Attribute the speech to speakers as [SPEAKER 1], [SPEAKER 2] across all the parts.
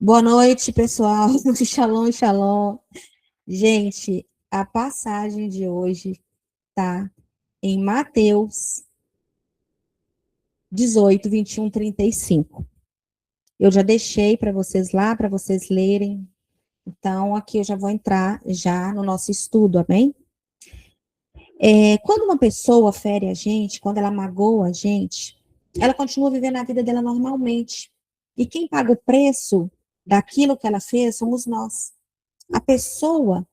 [SPEAKER 1] Boa noite, pessoal. Shalom, shalom. Gente, a passagem de hoje tá em Mateus 18, 21, 35. Eu já deixei para vocês lá, para vocês lerem. Então, aqui eu já vou entrar já no nosso estudo, amém? Quando uma pessoa fere a gente, quando ela magoa a gente, ela continua vivendo a vida dela normalmente. E quem paga o preço daquilo que ela fez somos nós. A pessoa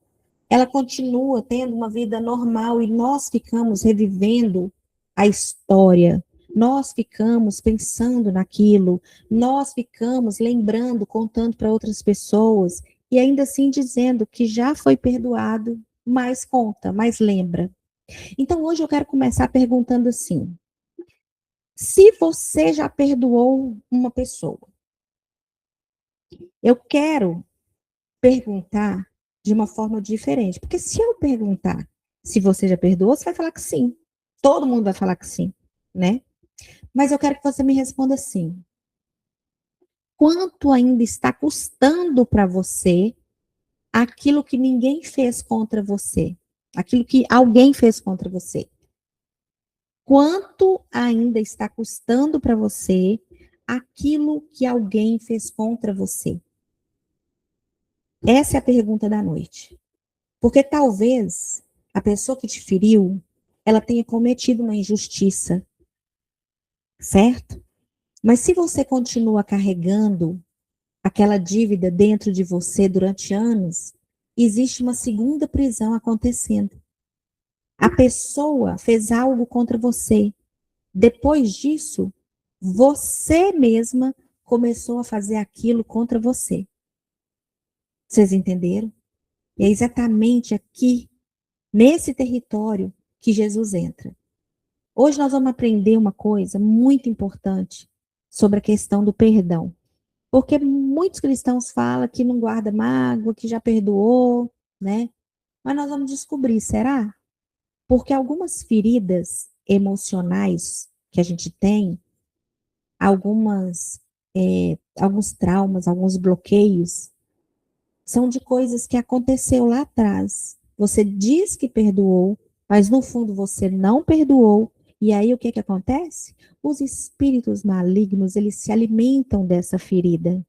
[SPEAKER 1] ela continua tendo uma vida normal e nós ficamos revivendo a história, nós ficamos pensando naquilo, nós ficamos lembrando, contando para outras pessoas e ainda assim dizendo que já foi perdoado, mas conta, mas lembra. Então hoje eu quero começar perguntando assim: se você já perdoou uma pessoa, eu quero perguntar de uma forma diferente. Porque se eu perguntar se você já perdoou, você vai falar que sim. Todo mundo vai falar que sim, né? Mas eu quero que você me responda assim: quanto ainda está custando para você aquilo que ninguém fez contra você? Aquilo que alguém fez contra você? Quanto ainda está custando para você aquilo que alguém fez contra você? Essa é a pergunta da noite. Porque talvez a pessoa que te feriu, ela tenha cometido uma injustiça, certo? Mas se você continua carregando aquela dívida dentro de você durante anos, existe uma segunda prisão acontecendo. A pessoa fez algo contra você. Depois disso, você mesma começou a fazer aquilo contra você. Vocês entenderam? E é exatamente aqui, nesse território, que Jesus entra. Hoje nós vamos aprender uma coisa muito importante sobre a questão do perdão. Porque muitos cristãos falam que não guarda mágoa, que já perdoou, né? Mas nós vamos descobrir, será? Porque algumas feridas emocionais que a gente tem, alguns traumas, alguns bloqueios, são de coisas que aconteceu lá atrás. Você diz que perdoou, mas no fundo você não perdoou. E aí o que que acontece? Os espíritos malignos, eles se alimentam dessa ferida.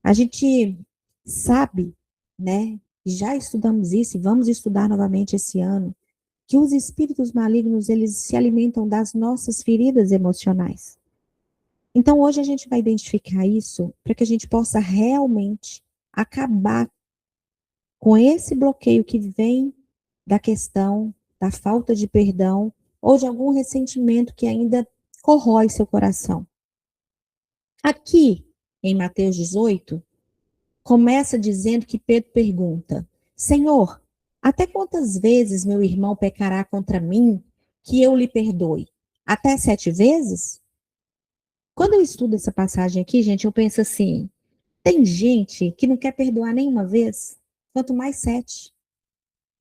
[SPEAKER 1] A gente sabe, né? Já estudamos isso e vamos estudar novamente esse ano, que os espíritos malignos, eles se alimentam das nossas feridas emocionais. Então hoje a gente vai identificar isso para que a gente possa realmente acabar com esse bloqueio que vem da questão da falta de perdão ou de algum ressentimento que ainda corrói seu coração. Aqui, em Mateus 18, começa dizendo que Pedro pergunta: Senhor, até quantas vezes meu irmão pecará contra mim que eu lhe perdoe? Até 7 vezes? Quando eu estudo essa passagem aqui, gente, eu penso assim: tem gente que não quer perdoar nenhuma vez, quanto mais 7.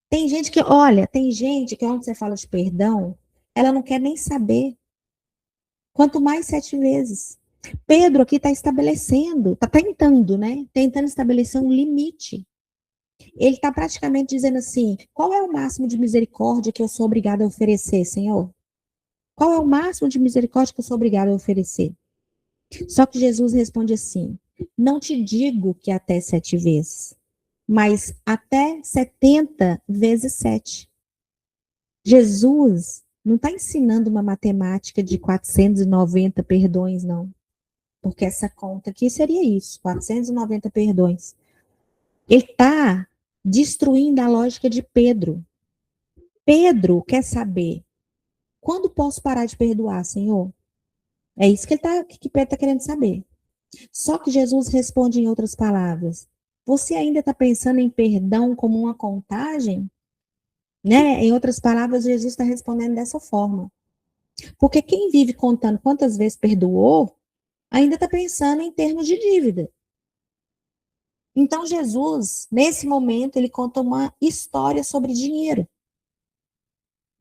[SPEAKER 1] Tem gente que, olha, tem gente que onde você fala de perdão, ela não quer nem saber. Quanto mais 7 vezes. Pedro aqui está estabelecendo, está tentando, né? Tentando estabelecer um limite. Ele está praticamente dizendo assim: qual é o máximo de misericórdia que eu sou obrigado a oferecer, Senhor? Qual é o máximo de misericórdia que eu sou obrigado a oferecer? Só que Jesus responde assim: não te digo que até 7 vezes, mas até 70 vezes 7. Jesus não está ensinando uma matemática de 490 perdões, não. Porque essa conta aqui seria isso, 490 perdões. Ele está destruindo a lógica de Pedro. Pedro quer saber, quando posso parar de perdoar, Senhor? É isso que Pedro está querendo saber. Só que Jesus responde em outras palavras. Você ainda está pensando em perdão como uma contagem? Né? Em outras palavras, Jesus está respondendo dessa forma. Porque quem vive contando quantas vezes perdoou, ainda está pensando em termos de dívida. Então, Jesus, nesse momento, ele conta uma história sobre dinheiro.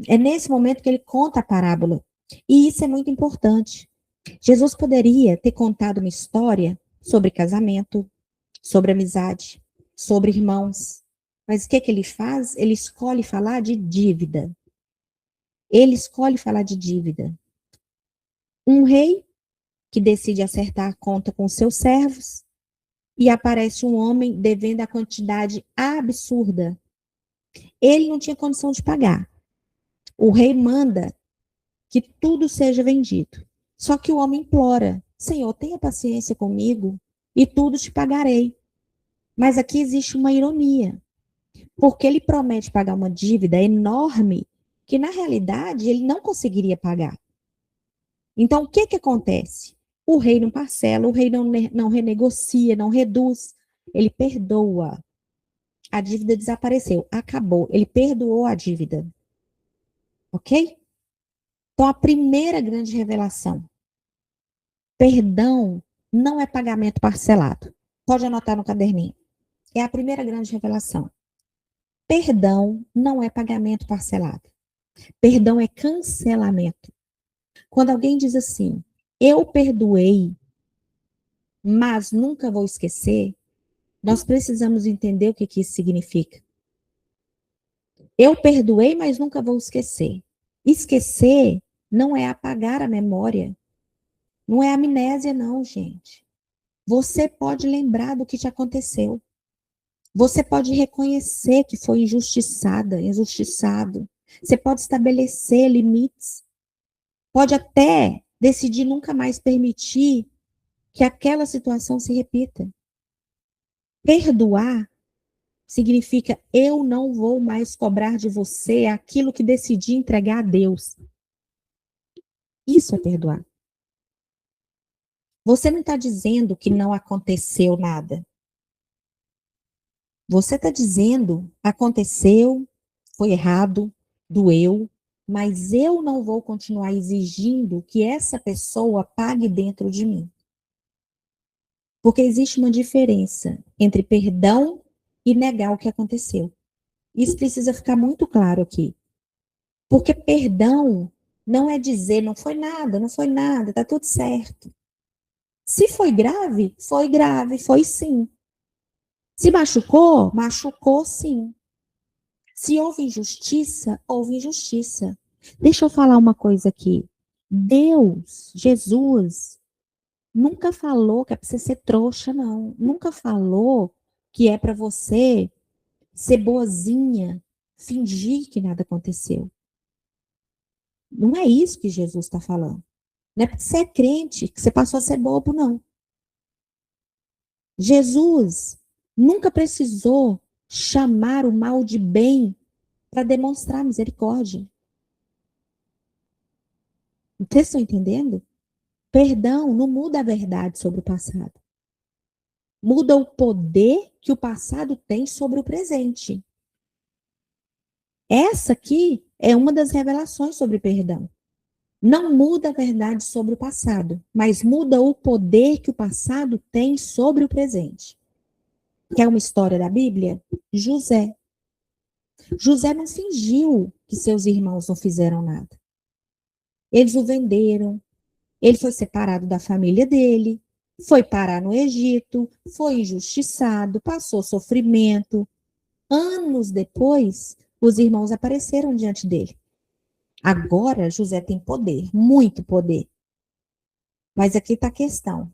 [SPEAKER 1] É nesse momento que ele conta a parábola. E isso é muito importante. Jesus poderia ter contado uma história sobre casamento, sobre amizade, sobre irmãos. Mas o que que ele faz? Ele escolhe falar de dívida. Ele escolhe falar de dívida. Um rei que decide acertar a conta com seus servos e aparece um homem devendo a quantidade absurda. Ele não tinha condição de pagar. O rei manda que tudo seja vendido. Só que o homem implora: Senhor, tenha paciência comigo e tudo te pagarei. Mas aqui existe uma ironia, porque ele promete pagar uma dívida enorme que, na realidade, ele não conseguiria pagar. Então, o que que acontece? O rei não parcela, o rei não renegocia, não reduz, ele perdoa. A dívida desapareceu, acabou, ele perdoou a dívida. Ok? Então, a primeira grande revelação: perdão não é pagamento parcelado. Pode anotar no caderninho. É a primeira grande revelação. Perdão não é pagamento parcelado. Perdão é cancelamento. Quando alguém diz assim, eu perdoei, mas nunca vou esquecer, nós precisamos entender o que que isso significa. Eu perdoei, mas nunca vou esquecer. Esquecer não é apagar a memória. Não é amnésia, não, gente. Você pode lembrar do que te aconteceu. Você pode reconhecer que foi injustiçada, injustiçado. Você pode estabelecer limites. Pode até decidir nunca mais permitir que aquela situação se repita. Perdoar significa eu não vou mais cobrar de você aquilo que decidi entregar a Deus. Isso é perdoar. Você não está dizendo que não aconteceu nada. Você está dizendo, aconteceu, foi errado, doeu, mas eu não vou continuar exigindo que essa pessoa pague dentro de mim. Porque existe uma diferença entre perdão e negar o que aconteceu. Isso precisa ficar muito claro aqui. Porque perdão não é dizer não foi nada, tá tudo certo. Se foi grave, foi sim. Se machucou, machucou sim. Se houve injustiça, houve injustiça. Deixa eu falar uma coisa aqui. Deus, Jesus, nunca falou que é para você ser trouxa, não. Nunca falou que é para você ser boazinha, fingir que nada aconteceu. Não é isso que Jesus está falando. Não é porque você é crente que você passou a ser bobo, não. Jesus nunca precisou chamar o mal de bem para demonstrar misericórdia. Vocês estão entendendo? Perdão não muda a verdade sobre o passado. Muda o poder que o passado tem sobre o presente. Essa aqui é uma das revelações sobre perdão. Não muda a verdade sobre o passado, mas muda o poder que o passado tem sobre o presente. Quer uma história da Bíblia? José. José não fingiu que seus irmãos não fizeram nada. Eles o venderam, ele foi separado da família dele, foi parar no Egito, foi injustiçado, passou sofrimento. Anos depois, os irmãos apareceram diante dele. Agora, José tem poder, muito poder. Mas aqui está a questão.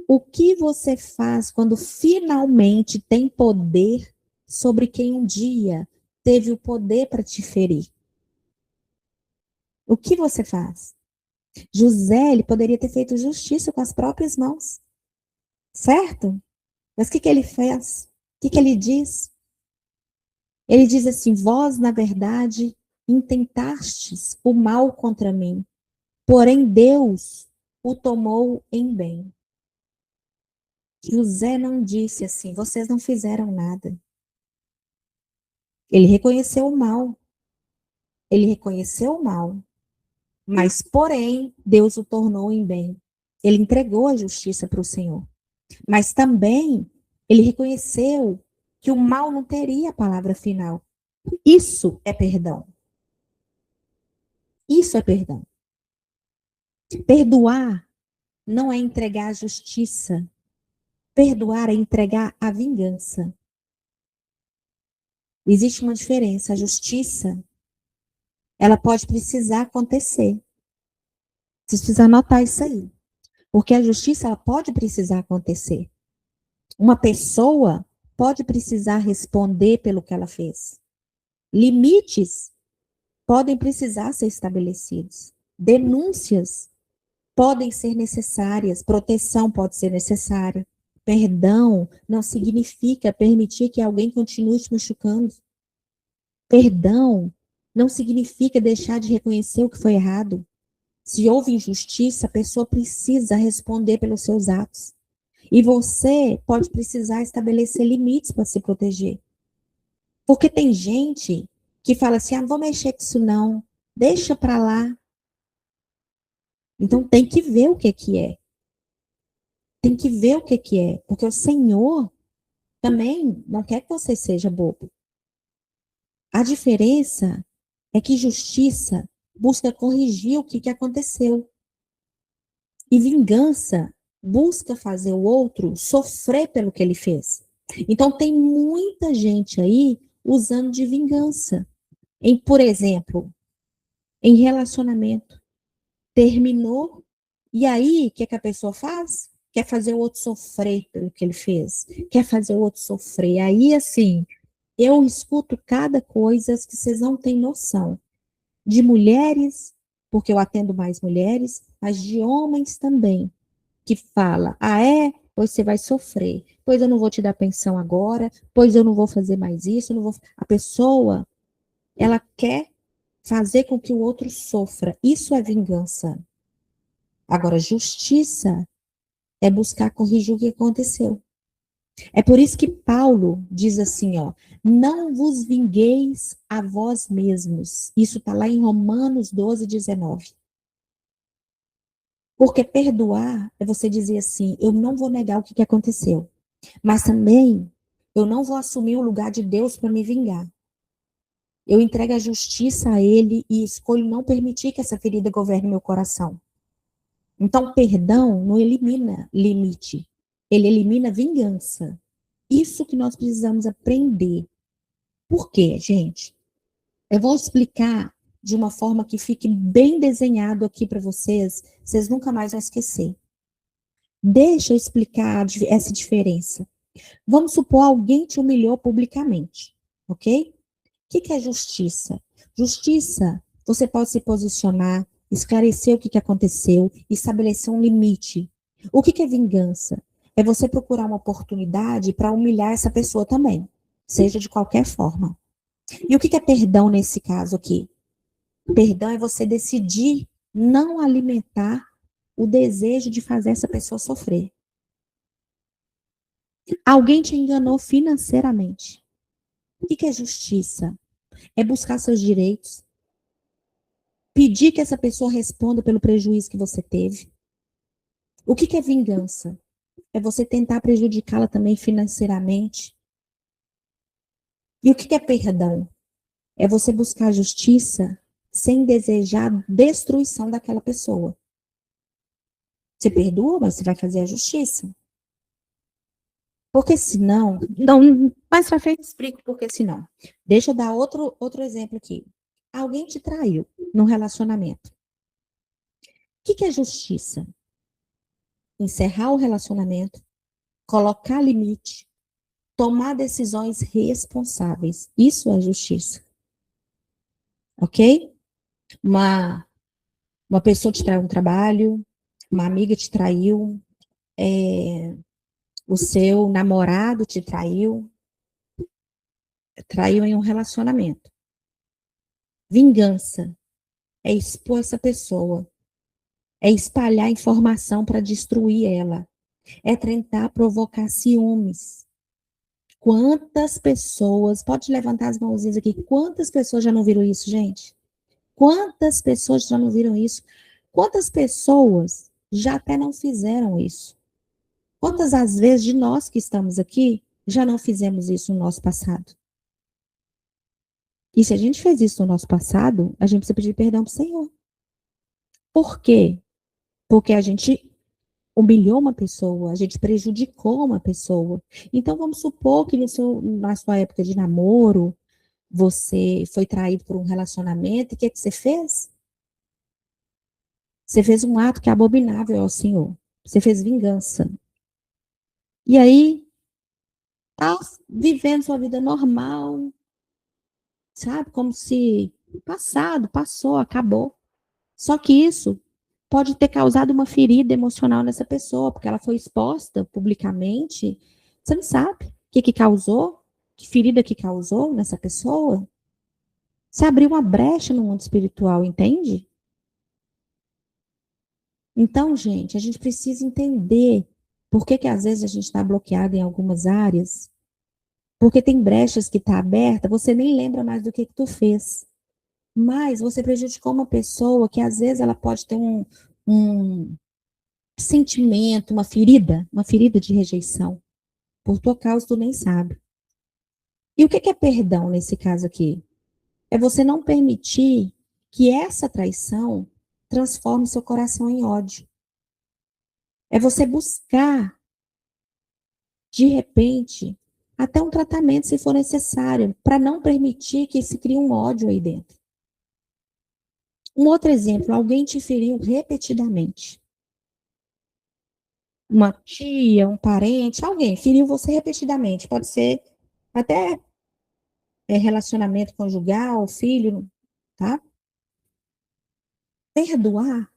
[SPEAKER 1] O que você faz quando finalmente tem poder sobre quem um dia teve o poder para te ferir? O que você faz? José, ele poderia ter feito justiça com as próprias mãos, certo? Mas o que que ele fez? O que que ele diz? Ele diz assim: vós, na verdade, intentastes o mal contra mim, porém Deus o tomou em bem. José não disse assim: vocês não fizeram nada. Ele reconheceu o mal. Ele reconheceu o mal, mas, porém, Deus o tornou em bem. Ele entregou a justiça para o Senhor. Mas também ele reconheceu que o mal não teria a palavra final. Isso é perdão. Isso é perdão. Perdoar não é entregar a justiça. Perdoar é entregar a vingança. Existe uma diferença. A justiça, ela pode precisar acontecer. Você precisa anotar isso aí. Porque a justiça, ela pode precisar acontecer. Uma pessoa pode precisar responder pelo que ela fez. Limites podem precisar ser estabelecidos. Denúncias podem ser necessárias. Proteção pode ser necessária. Perdão não significa permitir que alguém continue te machucando. Perdão não significa deixar de reconhecer o que foi errado. Se houve injustiça, a pessoa precisa responder pelos seus atos. E você pode precisar estabelecer limites para se proteger. Porque tem gente que fala assim: ah, não vou mexer com isso não, deixa para lá. Então tem que ver o que é. Tem que ver o que é. Porque o Senhor também não quer que você seja bobo. A diferença é que justiça busca corrigir o que aconteceu. E vingança busca fazer o outro sofrer pelo que ele fez. Então tem muita gente aí usando de vingança. Por exemplo, em relacionamento. Terminou, e aí o que a pessoa faz? Quer fazer o outro sofrer pelo que ele fez. Quer fazer o outro sofrer. Aí, assim, eu escuto cada coisa que vocês não têm noção. De mulheres, porque eu atendo mais mulheres, mas de homens também, que fala: ah, é? Pois você vai sofrer. Pois eu não vou te dar pensão agora. Pois eu não vou fazer mais isso. Eu não vou... A pessoa, ela quer fazer com que o outro sofra. Isso é vingança. Agora, justiça é buscar corrigir o que aconteceu. É por isso que Paulo diz assim, ó: não vos vingueis a vós mesmos. Isso está lá em Romanos 12, 19. Porque perdoar é você dizer assim: eu não vou negar o que aconteceu, mas também eu não vou assumir o lugar de Deus para me vingar. Eu entrego a justiça a Ele e escolho não permitir que essa ferida governe meu coração. Então, perdão não elimina limite, ele elimina vingança. Isso que nós precisamos aprender. Por quê, gente? Eu vou explicar de uma forma que fique bem desenhado aqui para vocês, vocês nunca mais vão esquecer. Deixa eu explicar essa diferença. Vamos supor alguém te humilhou publicamente, ok? O que é justiça? Justiça, você pode se posicionar, esclarecer o que aconteceu, estabelecer um limite. O que é vingança? É você procurar uma oportunidade para humilhar essa pessoa também, seja de qualquer forma. E o que é perdão nesse caso aqui? Perdão é você decidir não alimentar o desejo de fazer essa pessoa sofrer. Alguém te enganou financeiramente. O que é justiça? É buscar seus direitos, pedir que essa pessoa responda pelo prejuízo que você teve. O que é vingança? É você tentar prejudicá-la também financeiramente. E o que é perdão? É você buscar justiça sem desejar a destruição daquela pessoa. Você perdoa, mas você vai fazer a justiça. Porque senão, não, mais pra frente eu explico porque senão. Deixa eu dar outro exemplo aqui. Alguém te traiu num relacionamento. O que é justiça? Encerrar o relacionamento, colocar limite, tomar decisões responsáveis. Isso é justiça. Ok? Uma, uma pessoa te traiu um trabalho, uma amiga te traiu, o seu namorado te traiu, traiu em um relacionamento. Vingança é expor essa pessoa, é espalhar informação para destruir ela, é tentar provocar ciúmes. Quantas pessoas, pode levantar as mãozinhas aqui, quantas pessoas já não viram isso, gente? Quantas pessoas já não viram isso? Quantas pessoas já até não fizeram isso? Quantas às vezes de nós que estamos aqui já não fizemos isso no nosso passado? E se a gente fez isso no nosso passado, a gente precisa pedir perdão para o Senhor. Por quê? Porque a gente humilhou uma pessoa, a gente prejudicou uma pessoa. Então, vamos supor que na sua época de namoro, você foi traído por um relacionamento, e o que que você fez? Você fez um ato que é abominável ao Senhor. Você fez vingança. E aí, tá vivendo sua vida normal, sabe? Como se passou, acabou. Só que isso pode ter causado uma ferida emocional nessa pessoa, porque ela foi exposta publicamente. Você não sabe o que que causou, que ferida que causou nessa pessoa. Você abriu uma brecha no mundo espiritual, entende? Então, gente, a gente precisa entender por que que às vezes a gente está bloqueado em algumas áreas, porque tem brechas que está aberta, você nem lembra mais do que tu fez. Mas você prejudicou uma pessoa que às vezes ela pode ter um sentimento, uma ferida de rejeição. Por tua causa, tu nem sabe. E o que que é perdão nesse caso aqui? É você não permitir que essa traição transforme seu coração em ódio. É você buscar, de repente, até um tratamento, se for necessário, para não permitir que se crie um ódio aí dentro. Um outro exemplo, alguém te feriu repetidamente. Uma tia, um parente, alguém feriu você repetidamente. Pode ser até relacionamento conjugal, filho, tá? Perdoar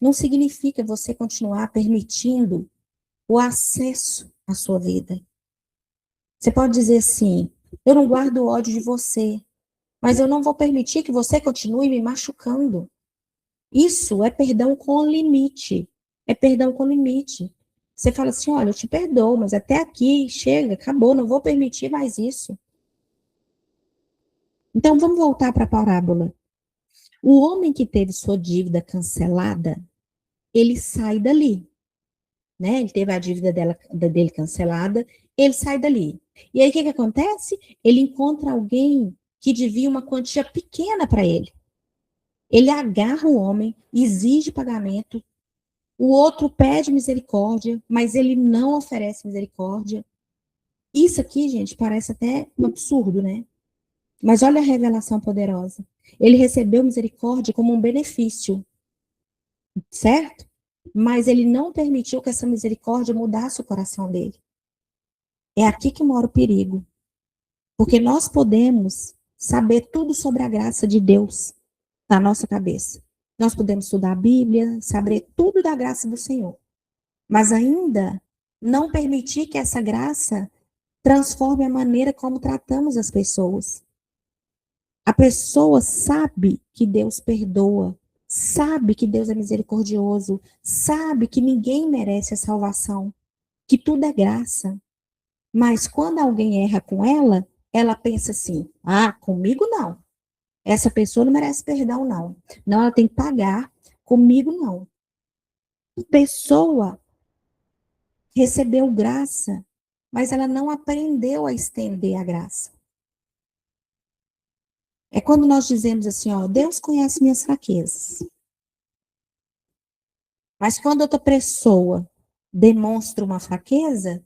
[SPEAKER 1] não significa você continuar permitindo o acesso à sua vida. Você pode dizer assim: eu não guardo ódio de você, mas eu não vou permitir que você continue me machucando. Isso é perdão com limite. É perdão com limite. Você fala assim: olha, eu te perdoo, mas até aqui, chega, acabou, não vou permitir mais isso. Então, vamos voltar para a parábola. O homem que teve sua dívida cancelada, ele sai dali, né? Ele teve a dele cancelada, ele sai dali. E aí, o que que acontece? Ele encontra alguém que devia uma quantia pequena para ele. Ele agarra o homem, exige pagamento, o outro pede misericórdia, mas ele não oferece misericórdia. Isso aqui, gente, parece até um absurdo, né? Mas olha a revelação poderosa. Ele recebeu misericórdia como um benefício, certo? Mas ele não permitiu que essa misericórdia mudasse o coração dele. É aqui que mora o perigo. Porque nós podemos saber tudo sobre a graça de Deus na nossa cabeça. Nós podemos estudar a Bíblia, saber tudo da graça do Senhor. Mas ainda não permitir que essa graça transforme a maneira como tratamos as pessoas. A pessoa sabe que Deus perdoa, sabe que Deus é misericordioso, sabe que ninguém merece a salvação, que tudo é graça. Mas quando alguém erra com ela, ela pensa assim: ah, comigo não. Essa pessoa não merece perdão, não. Não, ela tem que pagar. Comigo não. A pessoa recebeu graça, mas ela não aprendeu a estender a graça. É quando nós dizemos assim, ó, Deus conhece minhas fraquezas. Mas quando outra pessoa demonstra uma fraqueza,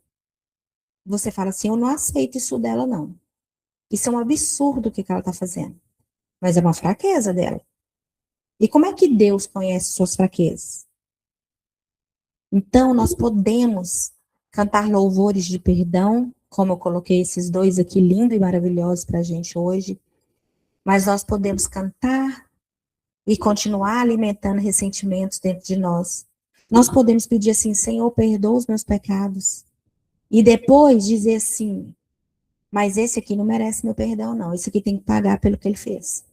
[SPEAKER 1] você fala assim, eu não aceito isso dela, não. Isso é um absurdo o que ela está fazendo. Mas é uma fraqueza dela. E como é que Deus conhece suas fraquezas? Então, nós podemos cantar louvores de perdão, como eu coloquei esses dois aqui, lindo e maravilhosos para a gente hoje. Mas nós podemos cantar e continuar alimentando ressentimentos dentro de nós. Nós podemos pedir assim, Senhor, perdoa os meus pecados. E depois dizer assim, mas esse aqui não merece meu perdão, não. Esse aqui tem que pagar pelo que ele fez.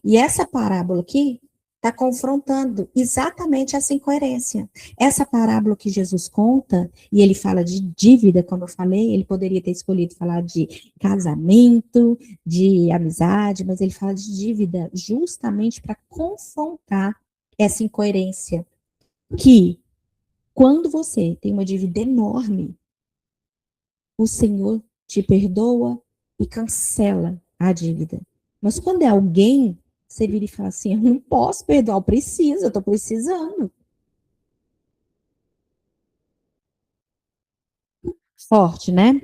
[SPEAKER 1] E essa parábola aqui está confrontando exatamente essa incoerência. Essa parábola que Jesus conta, e ele fala de dívida, como eu falei, ele poderia ter escolhido falar de casamento, de amizade, mas ele fala de dívida justamente para confrontar essa incoerência. Que quando você tem uma dívida enorme, o Senhor te perdoa e cancela a dívida. Mas quando é alguém, você vira e fala assim, eu não posso perdoar, eu preciso, eu estou precisando. Forte, né?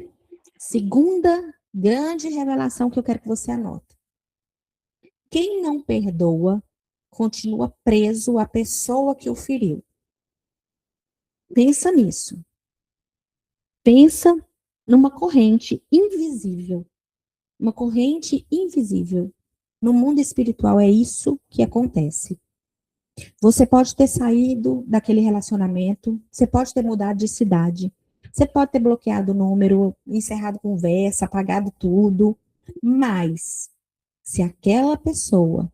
[SPEAKER 1] Segunda grande revelação que eu quero que você anote. Quem não perdoa continua preso à pessoa que o feriu. Pensa nisso. Pensa numa corrente invisível. Uma corrente invisível. No mundo espiritual é isso que acontece. Você pode ter saído daquele relacionamento, você pode ter mudado de cidade, você pode ter bloqueado o número, encerrado conversa, apagado tudo, mas se aquela pessoa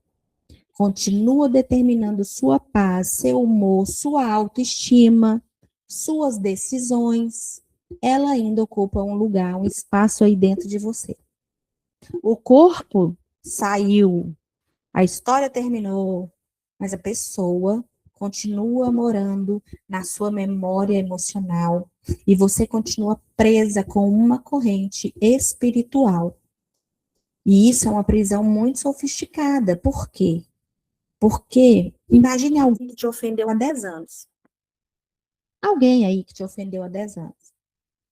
[SPEAKER 1] continua determinando sua paz, seu humor, sua autoestima, suas decisões, ela ainda ocupa um lugar, um espaço aí dentro de você. O corpo saiu, a história terminou, mas a pessoa continua morando na sua memória emocional e você continua presa com uma corrente espiritual. E isso é uma prisão muito sofisticada. Por quê? Porque imagine alguém que te ofendeu há 10 anos. Alguém aí que te ofendeu há 10 anos.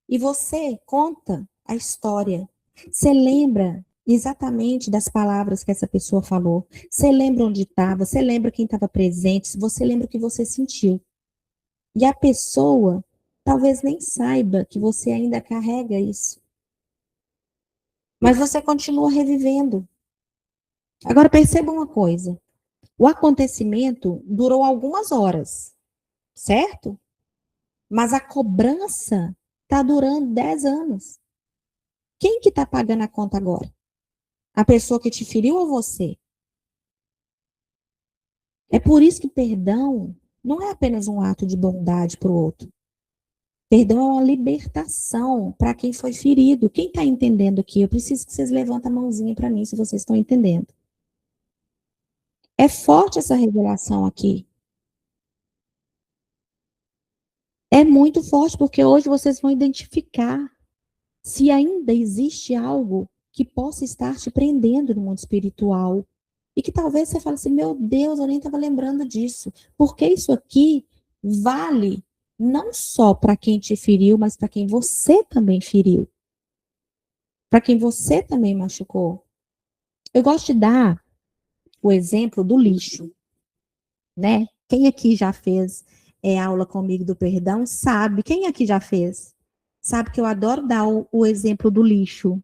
[SPEAKER 1] E você conta a história. Você lembra exatamente das palavras que essa pessoa falou. Você lembra onde estava, você lembra quem estava presente, você lembra o que você sentiu. E a pessoa talvez nem saiba que você ainda carrega isso. Mas você continua revivendo. Agora perceba uma coisa. O acontecimento durou algumas horas, certo? Mas a cobrança está durando 10 anos. Quem que está pagando a conta agora? A pessoa que te feriu ou você? É por isso que perdão não é apenas um ato de bondade para o outro. Perdão é uma libertação para quem foi ferido. Quem está entendendo aqui? Eu preciso que vocês levantem a mãozinha para mim, se vocês estão entendendo. É forte essa revelação aqui. É muito forte, porque hoje vocês vão identificar se ainda existe algo que possa estar te prendendo no mundo espiritual. E que talvez você fale assim, meu Deus, eu nem estava lembrando disso. Porque isso aqui vale não só para quem te feriu, mas para quem você também feriu. Para quem você também machucou. Eu gosto de dar o exemplo do lixo, né? Quem aqui já fez aula comigo do perdão sabe. Quem aqui já fez? Sabe que eu adoro dar o exemplo do lixo,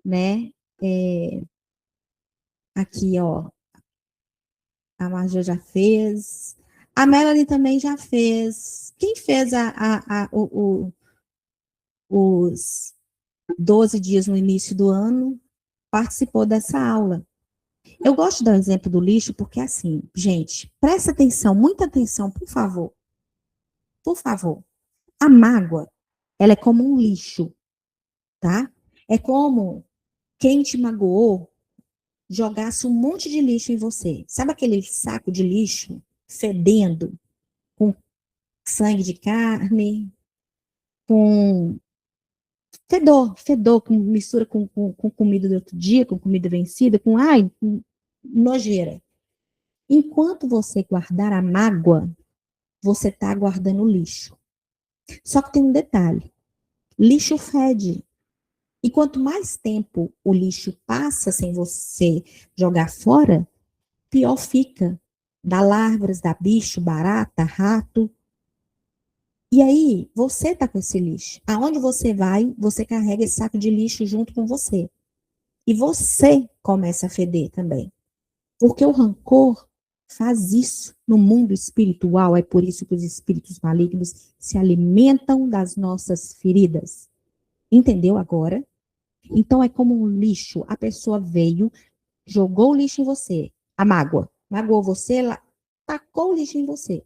[SPEAKER 1] né? Aqui, ó, a Marja já fez. A Melanie também já fez. Quem fez os 12 dias no início do ano participou dessa aula. Eu gosto de dar o exemplo do lixo porque, assim, gente, presta atenção, muita atenção, por favor. Por favor. A mágoa, ela é como um lixo, tá? É como quem te magoou jogasse um monte de lixo em você. Sabe aquele saco de lixo fedendo, com sangue de carne, com fedor, com mistura com comida do outro dia, com comida vencida, com nojeira. Enquanto você guardar a mágoa, você está guardando lixo. Só que tem um detalhe: lixo fede. E quanto mais tempo o lixo passa sem você jogar fora, pior fica. Dá larvas, dá bicho, barata, rato. E aí, você tá com esse lixo. Aonde você vai, você carrega esse saco de lixo junto com você. E você começa a feder também. Porque o rancor faz isso no mundo espiritual. É por isso que os espíritos malignos se alimentam das nossas feridas. Entendeu agora? Então é como um lixo. A pessoa veio, jogou o lixo em você. A mágoa. Magoou você, ela tacou o lixo em você.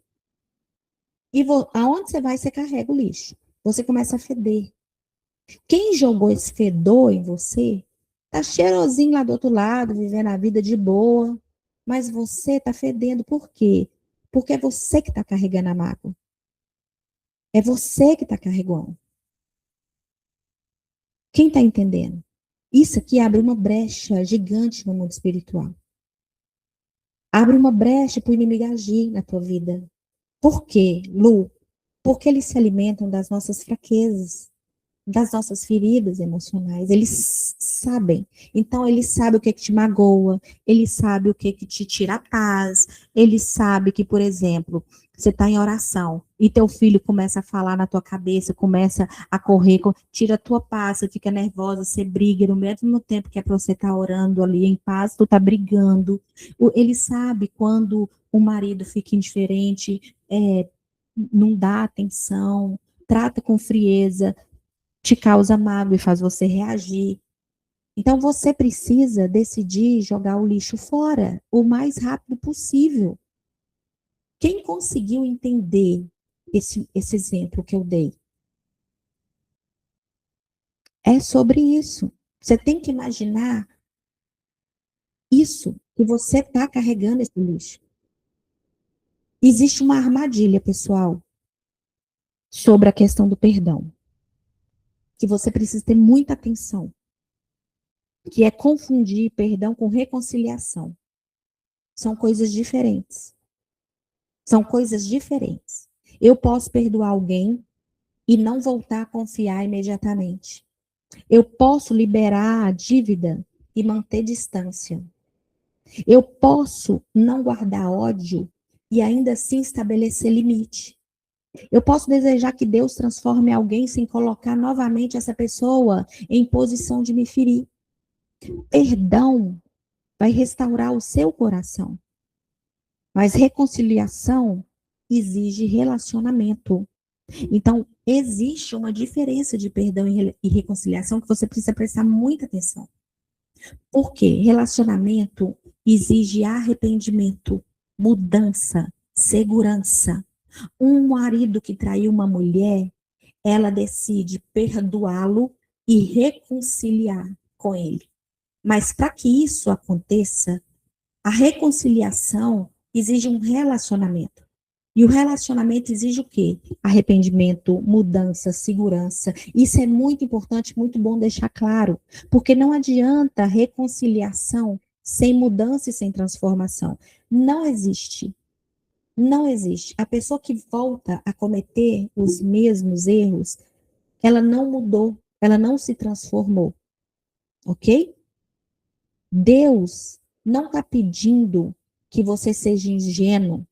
[SPEAKER 1] E aonde você vai, você carrega o lixo. Você começa a feder. Quem jogou esse fedor em você, tá cheirosinho lá do outro lado, vivendo a vida de boa, mas você tá fedendo. Por quê? Porque é você que tá carregando a mágoa. É você que tá carregando. Quem tá entendendo? Isso aqui abre uma brecha gigante no mundo espiritual. Abre uma brecha para o inimigo agir na tua vida. Por quê, Lu? Porque eles se alimentam das nossas fraquezas. das nossas feridas emocionais. Eles sabem. Então, ele sabe o que te magoa, ele sabe o que te tira a paz, ele sabe que, por exemplo, você está em oração e teu filho começa a falar na tua cabeça, começa a correr, tira a tua paz, você fica nervosa, você briga, no mesmo tempo que é para você estar orando ali em paz, tu tá brigando. Ele sabe quando o marido fica indiferente, não dá atenção, trata com frieza, te causa mágoa e faz você reagir. Então você precisa decidir jogar o lixo fora o mais rápido possível. Quem conseguiu entender esse exemplo que eu dei? É sobre isso. Você tem que imaginar isso, que você está carregando esse lixo. Existe uma armadilha, pessoal, sobre a questão do perdão, que você precisa ter muita atenção, que é confundir perdão com reconciliação. São coisas diferentes. São coisas diferentes. Eu posso perdoar alguém e não voltar a confiar imediatamente. Eu posso liberar a dívida e manter distância. Eu posso não guardar ódio e ainda assim estabelecer limite. Eu posso desejar que Deus transforme alguém sem colocar novamente essa pessoa em posição de me ferir. Perdão vai restaurar o seu coração. Mas reconciliação exige relacionamento. Então, existe uma diferença de perdão e reconciliação que você precisa prestar muita atenção. Por quê? Relacionamento exige arrependimento, mudança, segurança. Um marido que traiu uma mulher, ela decide perdoá-lo e reconciliar com ele. Mas para que isso aconteça, a reconciliação exige um relacionamento. E o relacionamento exige o quê? Arrependimento, mudança, segurança. Isso é muito importante, muito bom deixar claro, porque não adianta reconciliação sem mudança e sem transformação. Não existe. Não existe. A pessoa que volta a cometer os mesmos erros, ela não mudou, ela não se transformou. Ok? Deus não está pedindo que você seja ingênuo.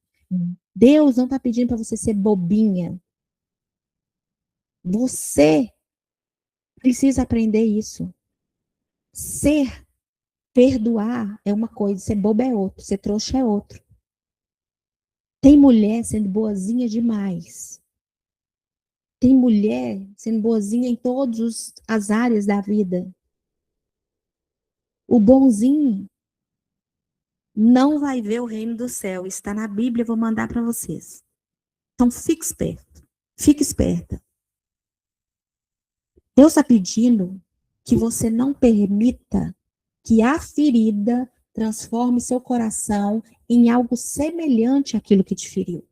[SPEAKER 1] Deus não está pedindo para você ser bobinha. Você precisa aprender isso. Ser, perdoar é uma coisa, ser boba é outro, ser trouxa é outro. Tem mulher sendo boazinha demais. Tem mulher sendo boazinha em todas as áreas da vida. O bonzinho não vai ver o reino do céu. Está na Bíblia, eu vou mandar para vocês. Então, fique esperto. Fique esperta. Deus está pedindo que você não permita que a ferida transforme seu coração em algo semelhante àquilo que te feriu.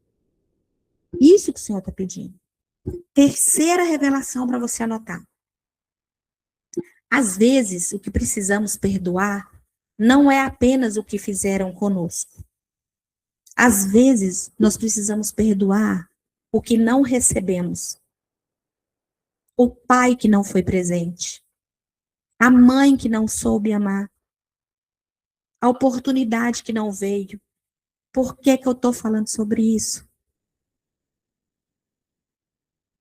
[SPEAKER 1] Isso que o Senhor está pedindo. Terceira revelação para você anotar. Às vezes, o que precisamos perdoar não é apenas o que fizeram conosco. Às vezes, nós precisamos perdoar o que não recebemos. O pai que não foi presente. A mãe que não soube amar. A oportunidade que não veio. Por que eu estou falando sobre isso?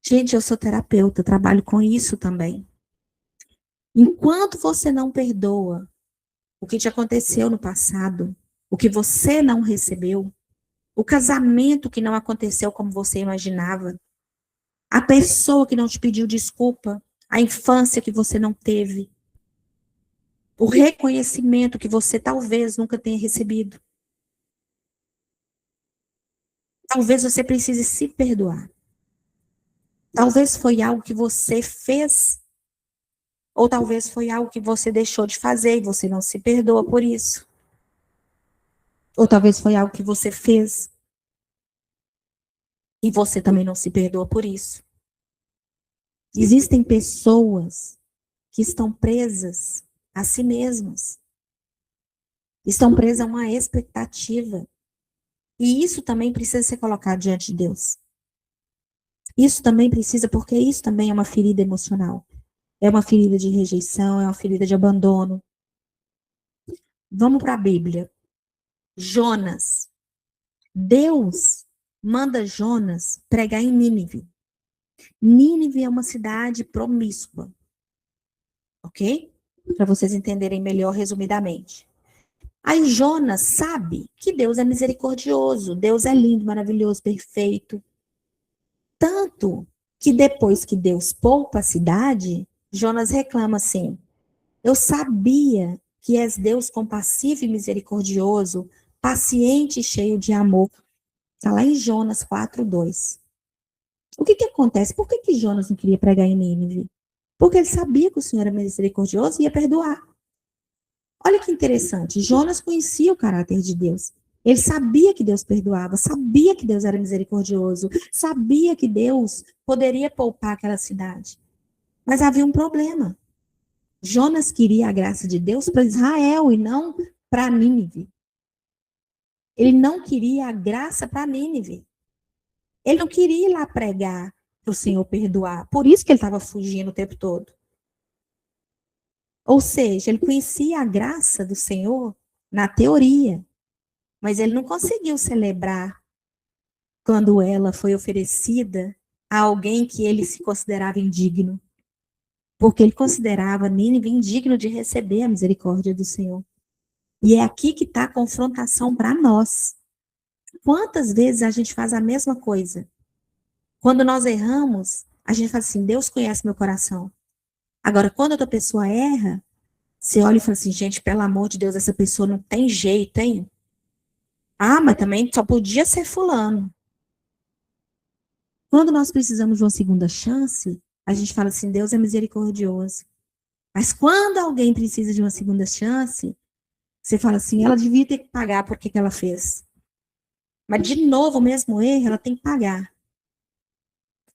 [SPEAKER 1] Gente, eu sou terapeuta, trabalho com isso também. Enquanto você não perdoa o que te aconteceu no passado, o que você não recebeu, o casamento que não aconteceu como você imaginava, a pessoa que não te pediu desculpa, a infância que você não teve, o reconhecimento que você talvez nunca tenha recebido. Talvez você precise se perdoar. Talvez foi algo que você fez, ou talvez foi algo que você deixou de fazer e você não se perdoa por isso. Ou talvez foi algo que você fez e você também não se perdoa por isso. Existem pessoas que estão presas a si mesmas. Estão presas a uma expectativa. E isso também precisa ser colocado diante de Deus. Isso também precisa, porque isso também é uma ferida emocional. É uma ferida de rejeição, é uma ferida de abandono. Vamos para a Bíblia. Jonas. Deus manda Jonas pregar em Nínive. Nínive é uma cidade promíscua, ok? Para vocês entenderem melhor, resumidamente. Aí Jonas sabe que Deus é misericordioso, Deus é lindo, maravilhoso, perfeito. Tanto que depois que Deus poupa a cidade, Jonas reclama assim: eu sabia que és Deus compassivo e misericordioso, paciente e cheio de amor. Está lá em Jonas 4:2. O que acontece? Por que Jonas não queria pregar em Nínive? Porque ele sabia que o Senhor era misericordioso e ia perdoar. Olha que interessante. Jonas conhecia o caráter de Deus. Ele sabia que Deus perdoava, sabia que Deus era misericordioso, sabia que Deus poderia poupar aquela cidade. Mas havia um problema. Jonas queria a graça de Deus para Israel e não para Nínive. Ele não queria a graça para Nínive. Ele não queria ir lá pregar para o Senhor perdoar. Por isso que ele estava fugindo o tempo todo. Ou seja, ele conhecia a graça do Senhor na teoria, mas ele não conseguiu celebrar quando ela foi oferecida a alguém que ele se considerava indigno. Porque ele considerava Nínive indigno de receber a misericórdia do Senhor. E é aqui que está a confrontação para nós. Quantas vezes a gente faz a mesma coisa? Quando nós erramos, a gente fala assim, Deus conhece meu coração. Agora, quando outra pessoa erra, você olha e fala assim, gente, pelo amor de Deus, essa pessoa não tem jeito, hein? Ah, mas também só podia ser fulano. Quando nós precisamos de uma segunda chance, a gente fala assim, Deus é misericordioso. Mas quando alguém precisa de uma segunda chance, você fala assim, ela devia ter que pagar por que ela fez. Mas de novo, o mesmo erro, ela tem que pagar.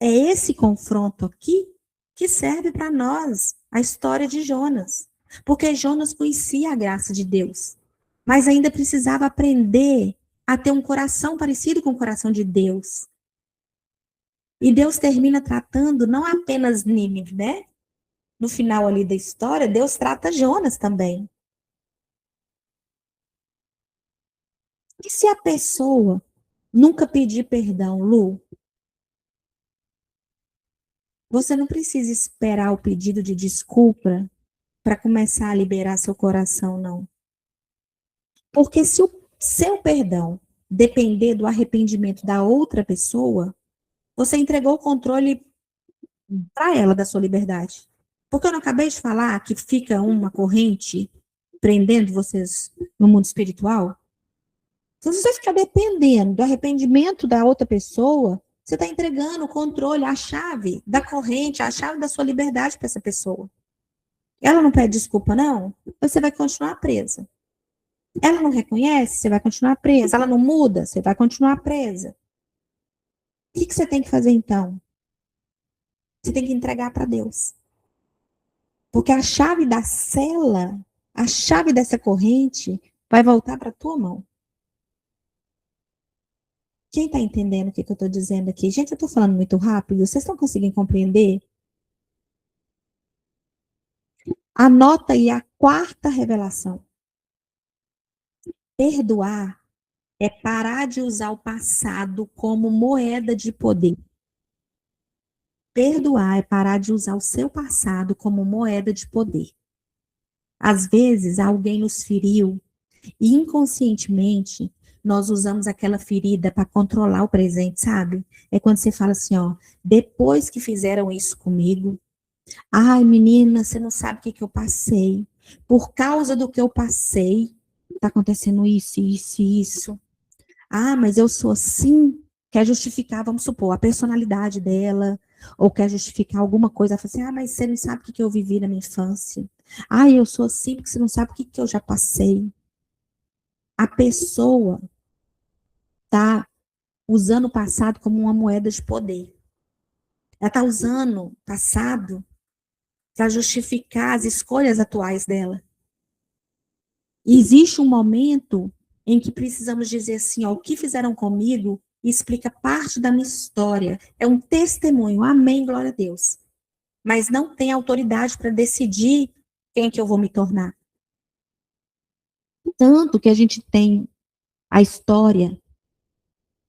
[SPEAKER 1] É esse confronto aqui que serve para nós a história de Jonas. Porque Jonas conhecia a graça de Deus, mas ainda precisava aprender a ter um coração parecido com o coração de Deus. E Deus termina tratando não apenas Nínive, né? No final ali da história, Deus trata Jonas também. E se a pessoa nunca pedir perdão, Lu, você não precisa esperar o pedido de desculpa para começar a liberar seu coração, não. Porque se o seu perdão depender do arrependimento da outra pessoa, você entregou o controle para ela da sua liberdade. Porque eu não acabei de falar que fica uma corrente prendendo vocês no mundo espiritual? Se você ficar dependendo do arrependimento da outra pessoa, você está entregando o controle, a chave da corrente, a chave da sua liberdade para essa pessoa. Ela não pede desculpa, não? Você vai continuar presa. Ela não reconhece, você vai continuar presa. Ela não muda, você vai continuar presa. O que você tem que fazer então? Você tem que entregar para Deus. Porque a chave da cela, a chave dessa corrente, vai voltar para a tua mão. Quem está entendendo o que eu estou dizendo aqui? Gente, eu estou falando muito rápido, vocês estão conseguindo compreender? Anota aí a quarta revelação. Perdoar é parar de usar o passado como moeda de poder. Perdoar é parar de usar o seu passado como moeda de poder. Às vezes, alguém nos feriu e inconscientemente nós usamos aquela ferida para controlar o presente, sabe? É quando você fala assim, ó, depois que fizeram isso comigo, ai, menina, você não sabe o que eu passei. Por causa do que eu passei, tá acontecendo isso, isso e isso. Ah, mas eu sou assim. Quer justificar, vamos supor, a personalidade dela, ou quer justificar alguma coisa. Fala assim, ah, mas você não sabe o que eu vivi na minha infância. Ah, eu sou assim porque você não sabe o que eu já passei. A pessoa tá usando o passado como uma moeda de poder. Ela tá usando o passado para justificar as escolhas atuais dela. E existe um momento em que precisamos dizer assim, ó, o que fizeram comigo explica parte da minha história. É um testemunho. Amém, glória a Deus. mas não tem autoridade para decidir quem que eu vou me tornar. Tanto que a gente tem a história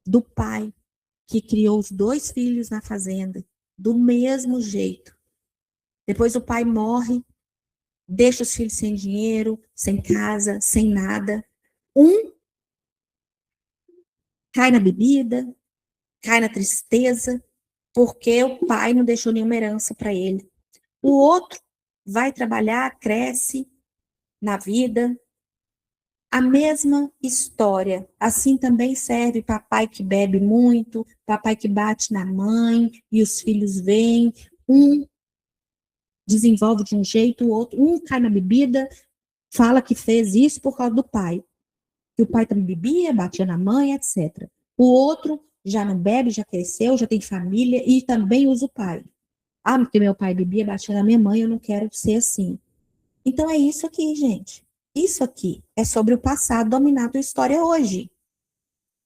[SPEAKER 1] do pai que criou os 2 filhos na fazenda, do mesmo jeito. Depois o pai morre, deixa os filhos sem dinheiro, sem casa, sem nada. Um cai na bebida, cai na tristeza, porque o pai não deixou nenhuma herança para ele. O outro vai trabalhar, cresce na vida. A mesma história. Assim também serve papai que bebe muito, papai que bate na mãe, e os filhos vêm. Um desenvolve de um jeito, o outro. Um cai na bebida, fala que fez isso por causa do pai. Que o pai também bebia, batia na mãe, etc. O outro já não bebe, já cresceu, já tem família e também usa o pai. Ah, porque meu pai bebia, batia na minha mãe, eu não quero ser assim. Então é isso aqui, gente. Isso aqui é sobre o passado dominar a tua história hoje.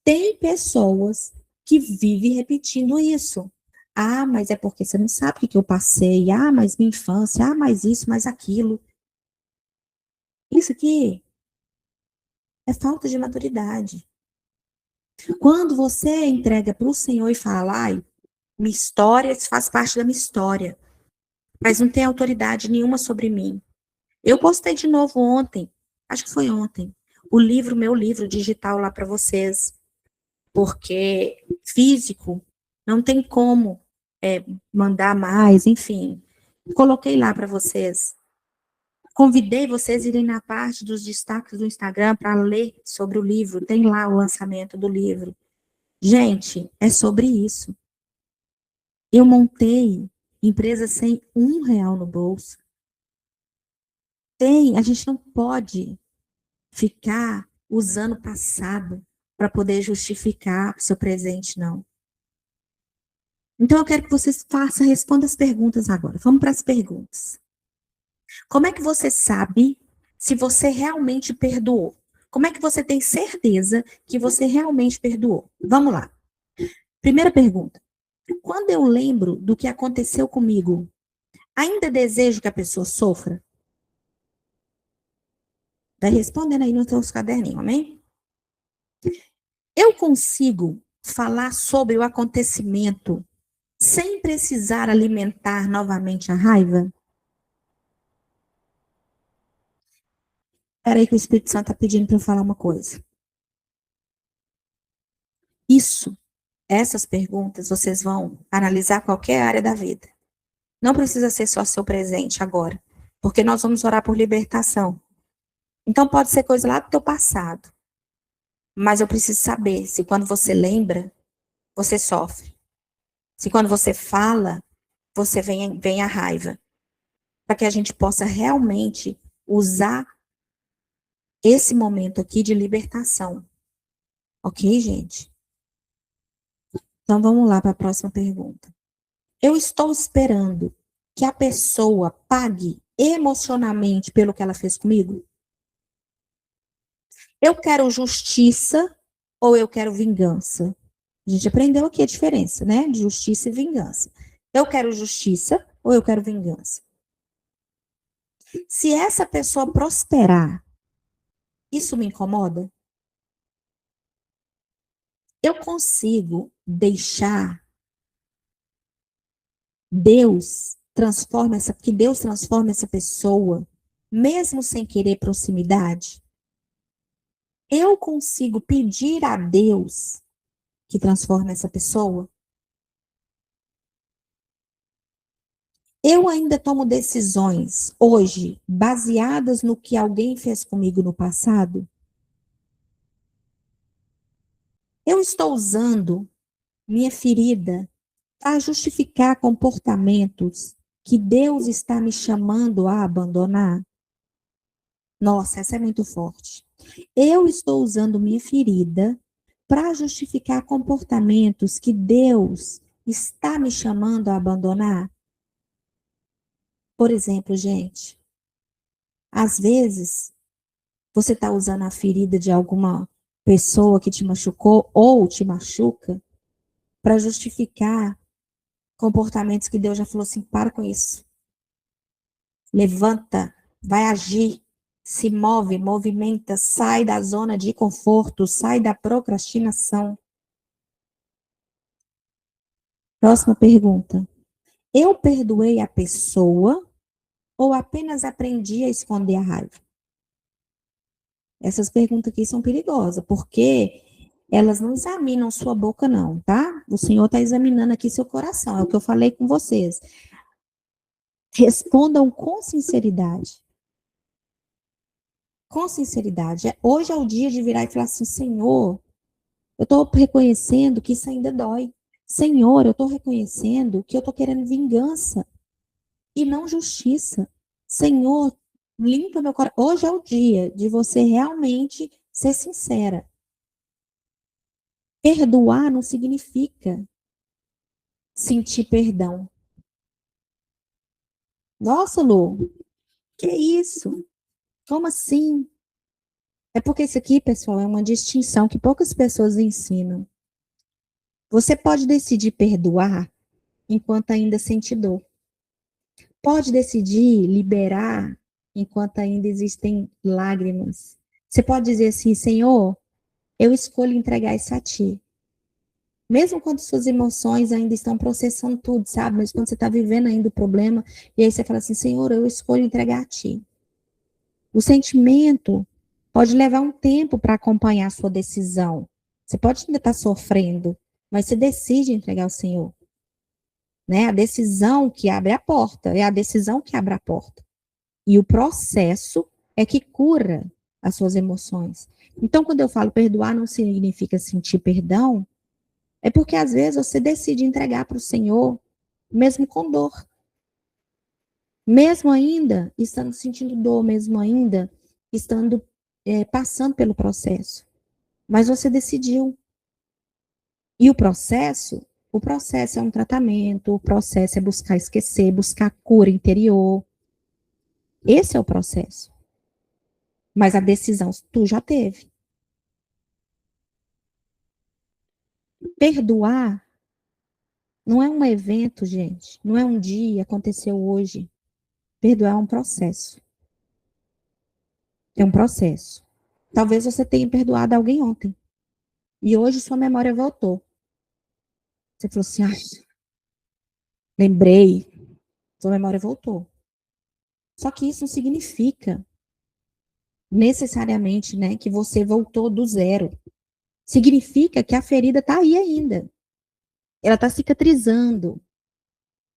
[SPEAKER 1] Tem pessoas que vivem repetindo isso. Ah, mas é porque você não sabe o que eu passei. Ah, mas minha infância. Ah, mas isso, mais aquilo. Isso aqui é falta de maturidade. Quando você entrega para o Senhor e fala, ai, minha história faz parte da minha história, mas não tem autoridade nenhuma sobre mim. Eu postei de novo ontem, acho que foi ontem, o livro, meu livro digital lá para vocês, porque físico não tem como mandar mais, enfim. Coloquei lá para vocês. Convidei vocês a irem na parte dos destaques do Instagram para ler sobre o livro. Tem lá o lançamento do livro. Gente, é sobre isso. Eu montei empresa sem R$ 1 no bolso. A gente não pode ficar usando o passado para poder justificar o seu presente, não. Então, eu quero que vocês façam, respondam as perguntas agora. Vamos para as perguntas. Como é que você sabe se você realmente perdoou? Como é que você tem certeza que você realmente perdoou? Vamos lá. Primeira pergunta. Quando eu lembro do que aconteceu comigo, ainda desejo que a pessoa sofra? Vai respondendo aí nos seus caderninhos, amém? Eu consigo falar sobre o acontecimento sem precisar alimentar novamente a raiva? Espera aí que o Espírito Santo está pedindo para eu falar uma coisa. Essas perguntas, vocês vão analisar qualquer área da vida. Não precisa ser só seu presente agora, porque nós vamos orar por libertação. Então pode ser coisa lá do teu passado. Mas eu preciso saber se quando você lembra, você sofre. Se quando você fala, você vem a raiva. Para que a gente possa realmente usar esse momento aqui de libertação. Ok, gente? Então vamos lá para a próxima pergunta. Eu estou esperando que a pessoa pague emocionalmente pelo que ela fez comigo? Eu quero justiça ou eu quero vingança? A gente aprendeu aqui a diferença, né? De justiça e vingança. Eu quero justiça ou eu quero vingança? Se essa pessoa prosperar, isso me incomoda? Eu consigo deixar que Deus transforme essa pessoa, mesmo sem querer proximidade? Eu consigo pedir a Deus que transforme essa pessoa? Eu ainda tomo decisões hoje baseadas no que alguém fez comigo no passado? Eu estou usando minha ferida para justificar comportamentos que Deus está me chamando a abandonar? Nossa, essa é muito forte. Eu estou usando minha ferida para justificar comportamentos que Deus está me chamando a abandonar? Por exemplo, gente, às vezes você está usando a ferida de alguma pessoa que te machucou ou te machuca para justificar Comportamentos que Deus já falou assim, para com isso. Levanta, vai agir, se move, movimenta, sai da zona de conforto, sai da procrastinação. Próxima pergunta. Eu perdoei a pessoa ou apenas aprendi a esconder a raiva? Essas perguntas aqui são perigosas, porque elas não examinam sua boca, não, tá? O Senhor está examinando aqui seu coração, é o que eu falei com vocês. Respondam com sinceridade. Com sinceridade. Hoje é o dia de virar e falar assim, Senhor, eu estou reconhecendo que isso ainda dói. Senhor, eu estou reconhecendo que eu estou querendo vingança e não justiça. Senhor, limpa meu coração. Hoje é o dia de você realmente ser sincera. Perdoar não significa sentir perdão. Nossa, Lu, que isso? Como assim? É porque isso aqui, pessoal, é uma distinção que poucas pessoas ensinam. Você pode decidir perdoar enquanto ainda sente dor. Pode decidir liberar enquanto ainda existem lágrimas. Você pode dizer assim, Senhor, eu escolho entregar isso a ti. Mesmo quando suas emoções ainda estão processando tudo, sabe? Mas quando você está vivendo ainda o problema, e aí você fala assim, Senhor, eu escolho entregar a ti. O sentimento pode levar um tempo para acompanhar a sua decisão. Você pode ainda estar sofrendo, mas você decide entregar ao Senhor. Né? A decisão que abre a porta, é a decisão que abre a porta. E o processo é que cura as suas emoções. Então, quando eu falo perdoar, não significa sentir perdão, é porque às vezes você decide entregar para o Senhor, mesmo com dor. Mesmo ainda estando sentindo dor, mesmo ainda estando passando pelo processo. Mas você decidiu. E o processo é um tratamento, o processo é buscar esquecer, buscar cura interior. Esse é o processo. Mas a decisão tu já teve. Perdoar não é um evento, gente. Não é um dia, aconteceu hoje. Perdoar é um processo. É um processo. Talvez você tenha perdoado alguém ontem. E hoje sua memória voltou. Você falou assim, lembrei. Sua memória voltou. Só que isso não significa necessariamente, né, que você voltou do zero. Significa que a ferida está aí ainda. Ela está cicatrizando.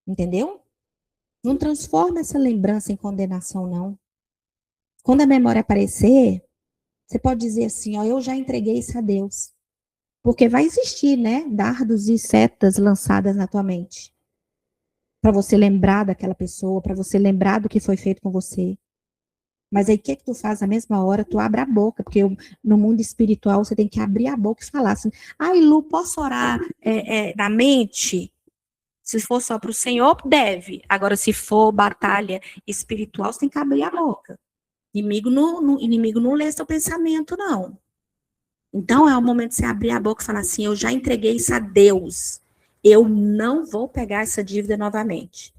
[SPEAKER 1] Entendeu? Não transforma essa lembrança em condenação, não. Quando a memória aparecer, você pode dizer assim, ó, eu já entreguei isso a Deus. Porque vai existir, né, dardos e setas lançadas na tua mente. Para você lembrar daquela pessoa, para você lembrar do que foi feito com você. Mas aí o que que tu faz na mesma hora? Tu abre a boca, porque no mundo espiritual você tem que abrir a boca e falar assim, ai Lu, posso orar na mente? Se for só para o Senhor, deve. Agora, se for batalha espiritual, você tem que abrir a boca. Inimigo não lê seu pensamento, não. Então, é o momento de você abrir a boca e falar assim, eu já entreguei isso a Deus. Eu não vou pegar essa dívida novamente.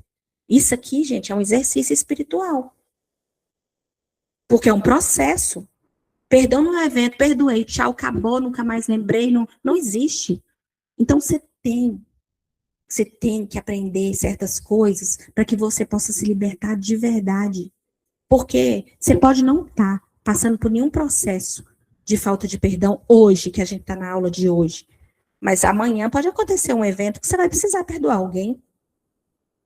[SPEAKER 1] Isso aqui, gente, é um exercício espiritual. Porque é um processo. Perdão no evento, perdoei, tchau, acabou, nunca mais lembrei, não existe. Então, você tem que aprender certas coisas para que você possa se libertar de verdade. Porque você pode não estar passando por nenhum processo de falta de perdão hoje, que a gente está na aula de hoje. Mas amanhã pode acontecer um evento que você vai precisar perdoar alguém.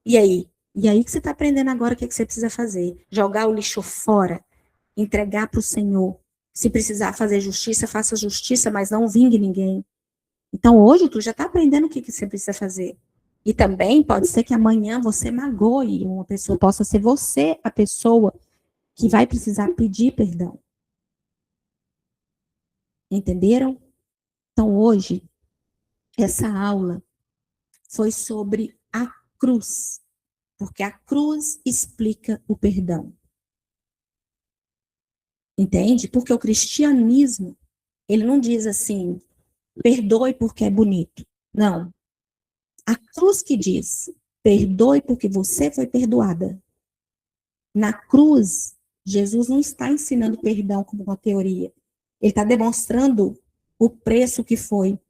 [SPEAKER 1] E aí? E aí que você está aprendendo agora o que você precisa fazer. Jogar o lixo fora, entregar para o Senhor. Se precisar fazer justiça, faça justiça, mas não vingue ninguém. Então hoje tu já está aprendendo o que você precisa fazer. E também pode ser que amanhã você magoe uma pessoa, possa ser você a pessoa que vai precisar pedir perdão. Entenderam? Então hoje, essa aula foi sobre a cruz, porque a cruz explica o perdão. Entende? Porque o cristianismo, ele não diz assim, perdoe porque é bonito. Não. A cruz que diz, perdoe porque você foi perdoada. Na cruz, Jesus não está ensinando perdão como uma teoria. Ele está demonstrando o preço que foi.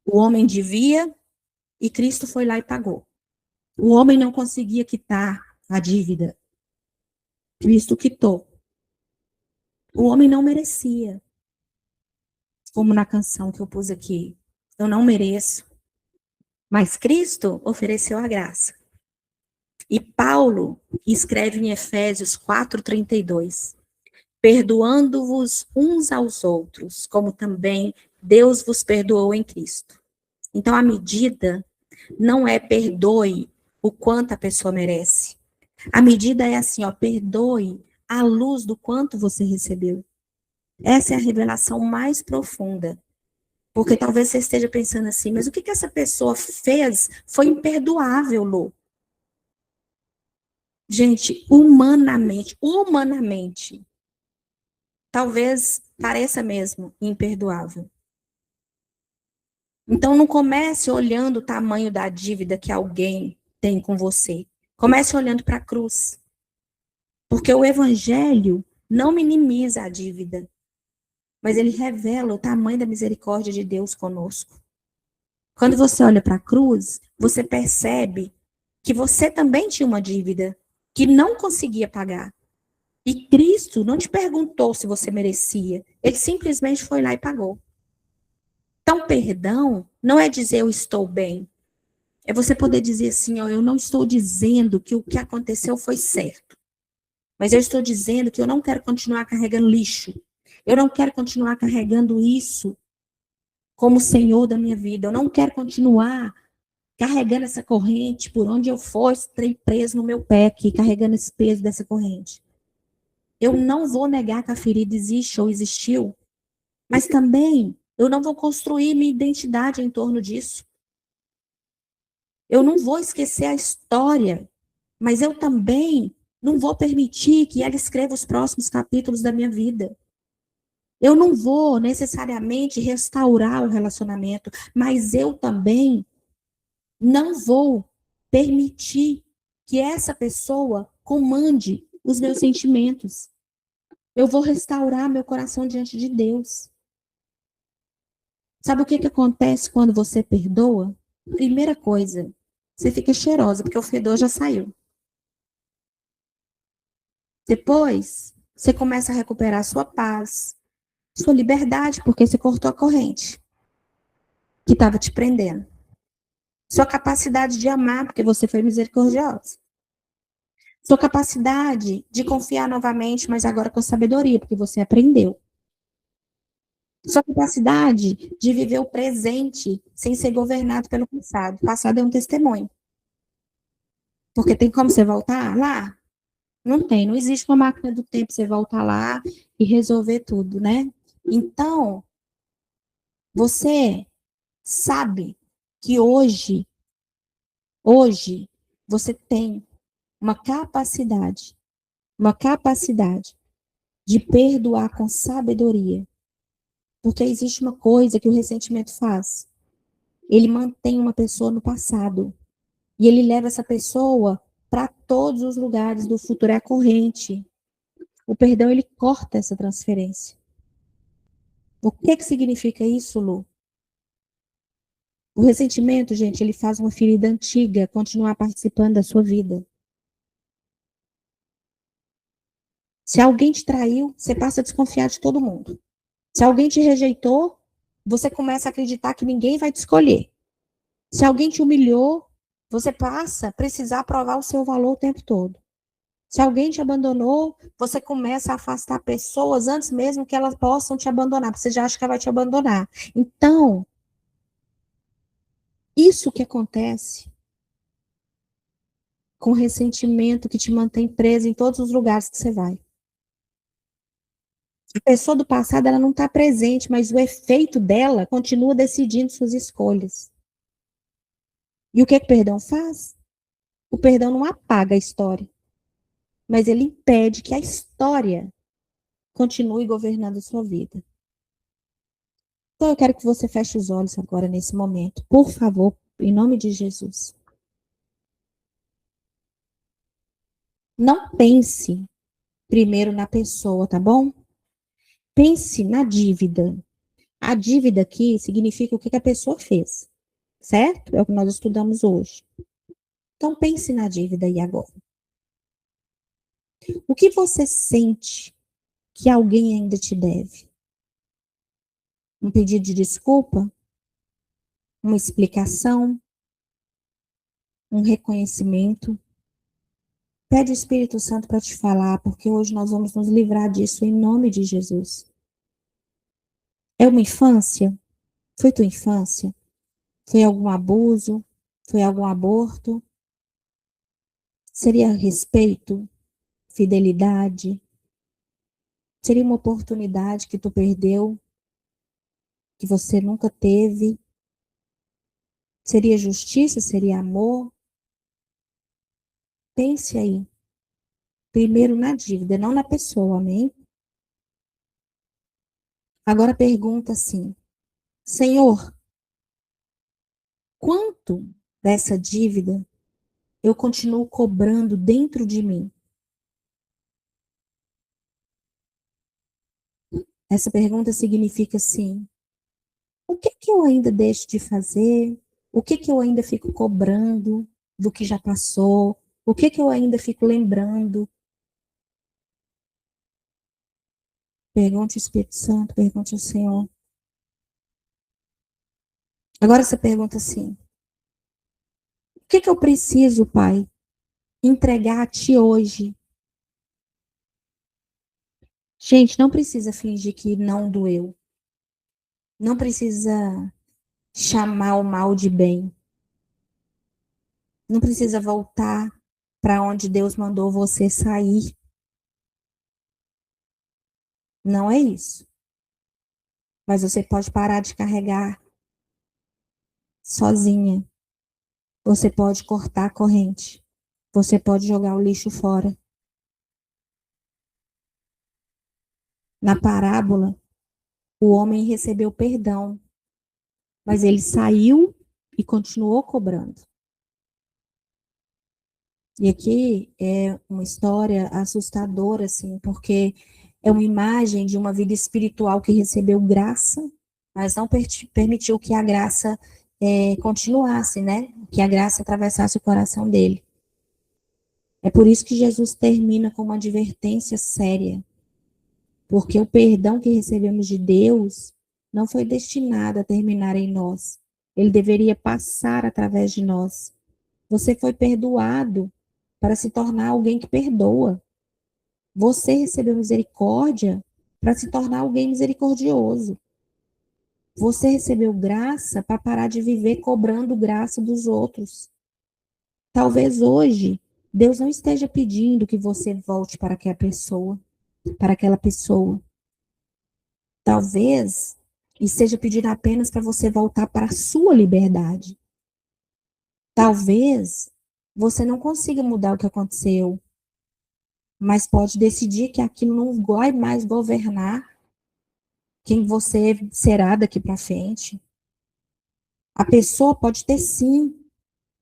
[SPEAKER 1] O homem devia e Cristo foi lá e pagou. O homem não conseguia quitar a dívida. Cristo quitou. O homem não merecia. Como na canção que eu pus aqui. Eu não mereço. Mas Cristo ofereceu a graça. E Paulo escreve em Efésios 4:32, perdoando-vos uns aos outros, como também Deus vos perdoou em Cristo. Então a medida não é perdoe o quanto a pessoa merece. A medida é assim, ó, perdoe à luz do quanto você recebeu. Essa é a revelação mais profunda. Porque talvez você esteja pensando assim, mas o que essa pessoa fez foi imperdoável, Lu. Gente, humanamente, talvez pareça mesmo imperdoável. Então não comece olhando o tamanho da dívida que alguém tem com você. Comece olhando para a cruz. Porque o evangelho não minimiza a dívida, mas ele revela o tamanho da misericórdia de Deus conosco. Quando você olha para a cruz, você percebe que você também tinha uma dívida que não conseguia pagar. E Cristo não te perguntou se você merecia, ele simplesmente foi lá e pagou. Então, perdão não é dizer eu estou bem, é você poder dizer assim, ó, eu não estou dizendo que o que aconteceu foi certo, mas eu estou dizendo que eu não quero continuar carregando lixo, eu não quero continuar carregando isso como Senhor da minha vida, eu não quero continuar carregando essa corrente por onde eu for, estarei preso no meu pé aqui, carregando esse peso dessa corrente. Eu não vou negar que a ferida existe ou existiu, mas também eu não vou construir minha identidade em torno disso. Eu não vou esquecer a história, mas eu também não vou permitir que ela escreva os próximos capítulos da minha vida. Eu não vou necessariamente restaurar o relacionamento, mas eu também não vou permitir que essa pessoa comande os meus sentimentos. Eu vou restaurar meu coração diante de Deus. Sabe o que acontece quando você perdoa? Primeira coisa, você fica cheirosa, porque o fedor já saiu. Depois, você começa a recuperar sua paz, sua liberdade, porque você cortou a corrente que estava te prendendo. Sua capacidade de amar, porque você foi misericordiosa. Sua capacidade de confiar novamente, mas agora com sabedoria, porque você aprendeu. Sua capacidade de viver o presente sem ser governado pelo passado. O passado é um testemunho. Porque tem como você voltar lá? Não tem, não existe uma máquina do tempo você voltar lá e resolver tudo, né? Então, você sabe que hoje, você tem uma capacidade de perdoar com sabedoria. Porque existe uma coisa que o ressentimento faz. Ele mantém uma pessoa no passado. E ele leva essa pessoa para todos os lugares do futuro. É a corrente. O perdão, ele corta essa transferência. O que significa isso, Lu? O ressentimento, gente, ele faz uma ferida antiga continuar participando da sua vida. Se alguém te traiu, você passa a desconfiar de todo mundo. Se alguém te rejeitou, você começa a acreditar que ninguém vai te escolher. Se alguém te humilhou, você passa a precisar provar o seu valor o tempo todo. Se alguém te abandonou, você começa a afastar pessoas antes mesmo que elas possam te abandonar, porque você já acha que ela vai te abandonar. Então, isso que acontece com o ressentimento que te mantém presa em todos os lugares que você vai. A pessoa do passado, ela não está presente, mas o efeito dela continua decidindo suas escolhas. E o que o perdão faz? O perdão não apaga a história, mas ele impede que a história continue governando a sua vida. Então eu quero que você feche os olhos agora nesse momento, por favor, em nome de Jesus. Não pense primeiro na pessoa, tá bom? Pense na dívida. A dívida aqui significa o que a pessoa fez, certo? É o que nós estudamos hoje. Então pense na dívida aí agora. O que você sente que alguém ainda te deve? Um pedido de desculpa? Uma explicação? Um reconhecimento? Pede o Espírito Santo para te falar, porque hoje nós vamos nos livrar disso em nome de Jesus. É uma infância? Foi tua infância? Foi algum abuso? Foi algum aborto? Seria respeito? Fidelidade? Seria uma oportunidade que tu perdeu, que você nunca teve? Seria justiça? Seria amor? Pense aí. Primeiro na dívida, não na pessoa, amém? Agora pergunta assim: Senhor, quanto dessa dívida eu continuo cobrando dentro de mim? Essa pergunta significa assim: o que que eu ainda deixo de fazer? O que que eu ainda fico cobrando do que já passou? O que que eu ainda fico lembrando? Pergunte ao Espírito Santo, pergunte ao Senhor. Agora você pergunta assim: o que que eu preciso, Pai, entregar a Ti hoje? Gente, não precisa fingir que não doeu. Não precisa chamar o mal de bem. Não precisa voltar para onde Deus mandou você sair. Não é isso. Mas você pode parar de carregar sozinha. Você pode cortar a corrente. Você pode jogar o lixo fora. Na parábola, o homem recebeu perdão, mas ele saiu e continuou cobrando. E aqui é uma história assustadora, assim, porque é uma imagem de uma vida espiritual que recebeu graça, mas não permitiu que a graça continuasse, né? Que a graça atravessasse o coração dele. É por isso que Jesus termina com uma advertência séria, porque o perdão que recebemos de Deus não foi destinado a terminar em nós. Ele deveria passar através de nós. Você foi perdoado para se tornar alguém que perdoa. Você recebeu misericórdia para se tornar alguém misericordioso. Você recebeu graça para parar de viver cobrando graça dos outros. Talvez hoje Deus não esteja pedindo que você volte para aquela pessoa, para aquela pessoa. Talvez esteja pedindo apenas para você voltar para a sua liberdade. Talvez você não consiga mudar o que aconteceu, mas pode decidir que aquilo não vai mais governar quem você será daqui para frente. A pessoa pode ter sim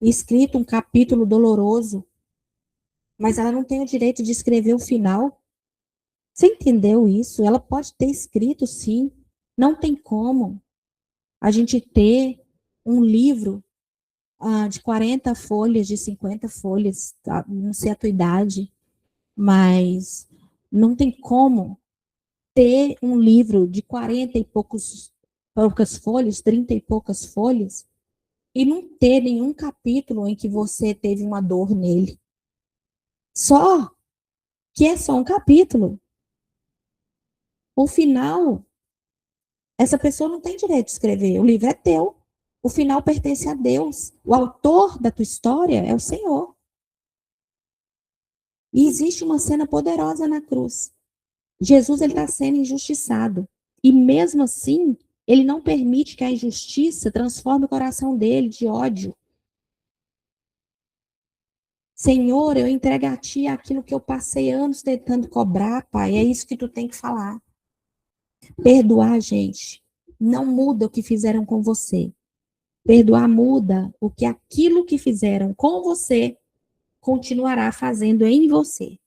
[SPEAKER 1] escrito um capítulo doloroso, mas ela não tem o direito de escrever o final. Você entendeu isso? Ela pode ter escrito sim. Não tem como a gente ter um livro de 40 folhas, de 50 folhas, tá? Não sei a tua idade, mas não tem como ter um livro de 40 e poucas folhas, 30 e poucas folhas, e não ter nenhum capítulo em que você teve uma dor nele. Só que é só um capítulo. O final, essa pessoa não tem direito de escrever. O livro é teu. O final pertence a Deus. O autor da tua história é o Senhor. E existe uma cena poderosa na cruz. Jesus está sendo injustiçado. E mesmo assim, ele não permite que a injustiça transforme o coração dele de ódio. Senhor, eu entrego a ti aquilo que eu passei anos tentando cobrar, pai. É isso que tu tem que falar. Perdoar, gente, não muda o que fizeram com você. Perdoar muda o que aquilo que fizeram com você continuará fazendo em você.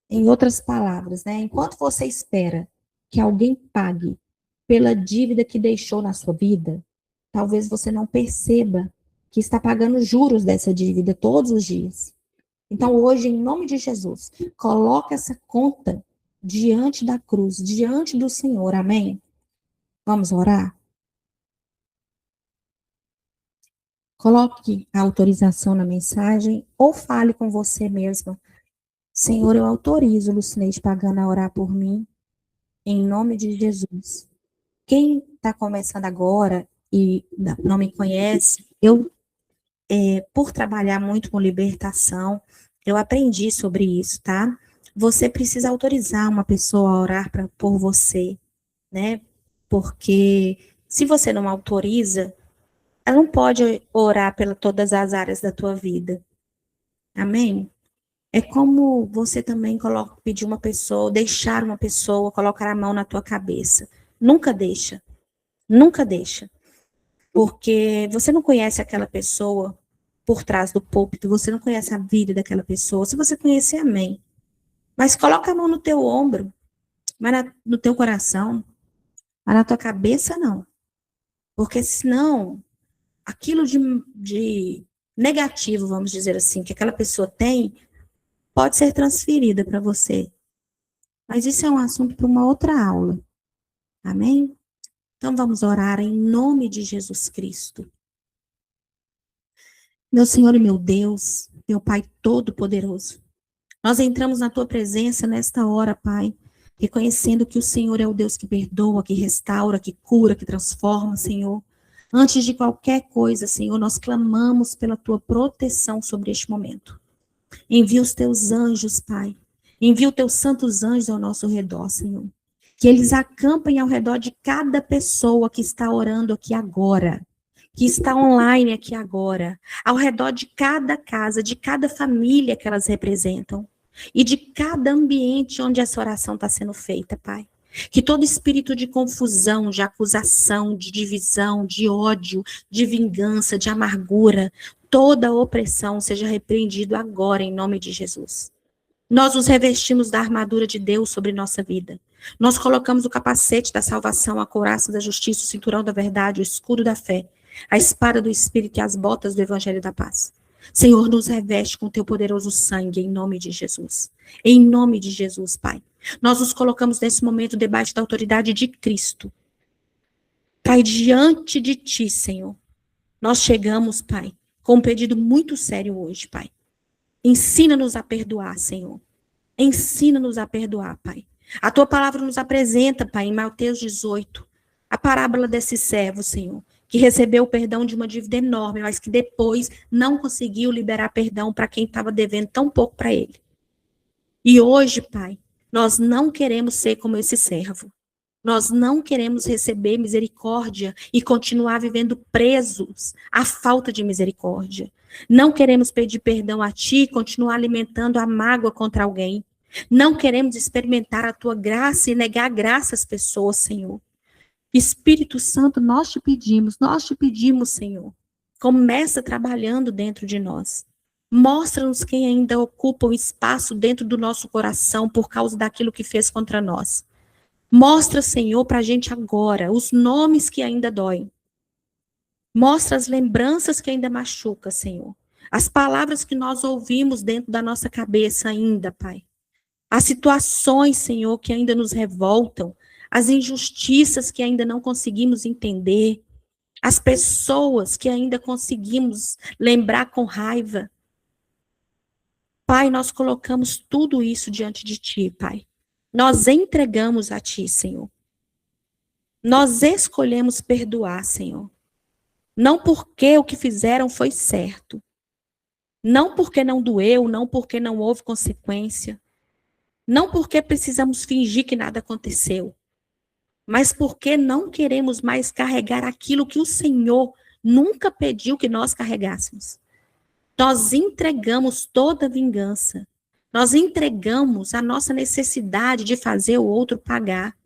[SPEAKER 1] Em outras palavras, né? Enquanto você espera que alguém pague pela dívida que deixou na sua vida, talvez você não perceba que está pagando juros dessa dívida todos os dias. Então, hoje, em nome de Jesus, coloca essa conta diante da cruz, diante do Senhor. Amém? Vamos orar? Coloque a autorização na mensagem ou fale com você mesmo. Senhor, eu autorizo Lucineide Pagana a orar por mim, em nome de Jesus. Quem está começando agora e não me conhece, eu, por trabalhar muito com libertação, eu aprendi sobre isso, tá? Você precisa autorizar uma pessoa a orar por você, né? Porque se você não autoriza, ela não pode orar pelas todas as áreas da tua vida. Amém? É como você também pedir uma pessoa, deixar uma pessoa colocar a mão na tua cabeça. Nunca deixa. Nunca deixa. Porque você não conhece aquela pessoa por trás do púlpito, você não conhece a vida daquela pessoa. Se você conhecer, amém. Mas coloca a mão no teu ombro, mas no teu coração, mas na tua cabeça, não. Porque senão, aquilo de negativo, vamos dizer assim, que aquela pessoa tem, pode ser transferida para você. Mas isso é um assunto para uma outra aula. Amém? Então vamos orar em nome de Jesus Cristo. Meu Senhor e meu Deus, meu Pai Todo-Poderoso, nós entramos na Tua presença nesta hora, Pai, reconhecendo que o Senhor é o Deus que perdoa, que restaura, que cura, que transforma, Senhor. Antes de qualquer coisa, Senhor, nós clamamos pela Tua proteção sobre este momento. Envia os Teus anjos, Pai. Envia os Teus santos anjos ao nosso redor, Senhor. Que eles acampem ao redor de cada pessoa que está orando aqui agora, que está online aqui agora, ao redor de cada casa, de cada família que elas representam, e de cada ambiente onde essa oração está sendo feita, Pai. Que todo espírito de confusão, de acusação, de divisão, de ódio, de vingança, de amargura, toda opressão seja repreendido agora em nome de Jesus. Nós nos revestimos da armadura de Deus sobre nossa vida. Nós colocamos o capacete da salvação, a couraça da justiça, o cinturão da verdade, o escudo da fé, a espada do Espírito e as botas do Evangelho da paz. Senhor, nos reveste com teu poderoso sangue, em nome de Jesus. Em nome de Jesus, Pai. Nós nos colocamos nesse momento debaixo da autoridade de Cristo. Pai, diante de ti, Senhor, nós chegamos, Pai, com um pedido muito sério hoje, Pai. Ensina-nos a perdoar, Senhor. Ensina-nos a perdoar, Pai. A tua palavra nos apresenta, Pai, em Mateus 18, a parábola desse servo, Senhor, que recebeu o perdão de uma dívida enorme, mas que depois não conseguiu liberar perdão para quem estava devendo tão pouco para ele. E hoje, Pai, nós não queremos ser como esse servo. Nós não queremos receber misericórdia e continuar vivendo presos à falta de misericórdia. Não queremos pedir perdão a ti e continuar alimentando a mágoa contra alguém. Não queremos experimentar a tua graça e negar graça às pessoas, Senhor. Espírito Santo, nós te pedimos, Senhor. Começa trabalhando dentro de nós. Mostra-nos quem ainda ocupa o espaço dentro do nosso coração por causa daquilo que fez contra nós. Mostra, Senhor, para a gente agora os nomes que ainda doem. Mostra as lembranças que ainda machucam, Senhor. As palavras que nós ouvimos dentro da nossa cabeça ainda, Pai. As situações, Senhor, que ainda nos revoltam. As injustiças que ainda não conseguimos entender. As pessoas que ainda conseguimos lembrar com raiva. Pai, nós colocamos tudo isso diante de Ti, Pai. Nós entregamos a Ti, Senhor. Nós escolhemos perdoar, Senhor. Não porque o que fizeram foi certo. Não porque não doeu, não porque não houve consequência. Não porque precisamos fingir que nada aconteceu. Mas porque não queremos mais carregar aquilo que o Senhor nunca pediu que nós carregássemos. Nós entregamos toda a vingança. Nós entregamos a nossa necessidade de fazer o outro pagar.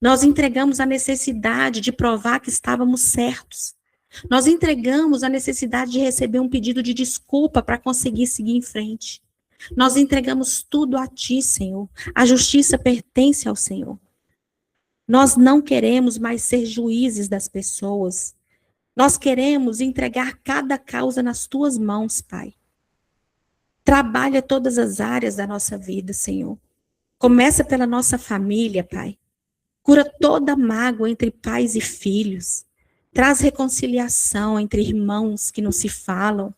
[SPEAKER 1] Nós entregamos a necessidade de provar que estávamos certos. Nós entregamos a necessidade de receber um pedido de desculpa para conseguir seguir em frente. Nós entregamos tudo a Ti, Senhor. A justiça pertence ao Senhor. Nós não queremos mais ser juízes das pessoas. Nós queremos entregar cada causa nas Tuas mãos, Pai. Trabalha todas as áreas da nossa vida, Senhor. Começa pela nossa família, Pai. Cura toda mágoa entre pais e filhos. Traz reconciliação entre irmãos que não se falam,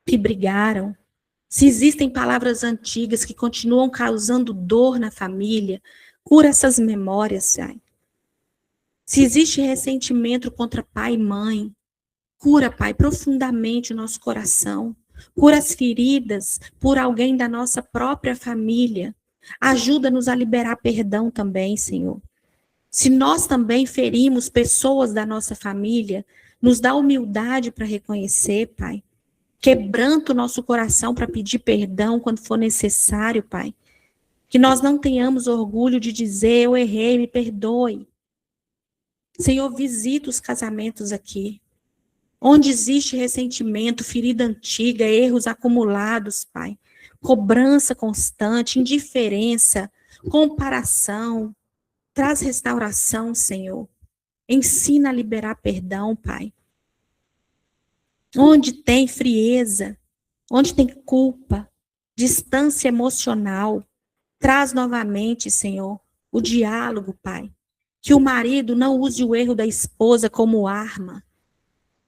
[SPEAKER 1] que brigaram. Se existem palavras antigas que continuam causando dor na família, cura essas memórias, Pai. Se existe ressentimento contra pai e mãe, cura, Pai, profundamente o nosso coração. Cura as feridas por alguém da nossa própria família. Ajuda-nos a liberar perdão também, Senhor. Se nós também ferimos pessoas da nossa família, nos dá humildade para reconhecer, Pai. Quebranta o nosso coração para pedir perdão quando for necessário, Pai. Que nós não tenhamos orgulho de dizer, eu errei, me perdoe. Senhor, visita os casamentos aqui. Onde existe ressentimento, ferida antiga, erros acumulados, Pai. Cobrança constante, indiferença, comparação. Traz restauração, Senhor. Ensina a liberar perdão, Pai. Onde tem frieza, onde tem culpa, distância emocional, traz novamente, Senhor, o diálogo, Pai. Que o marido não use o erro da esposa como arma.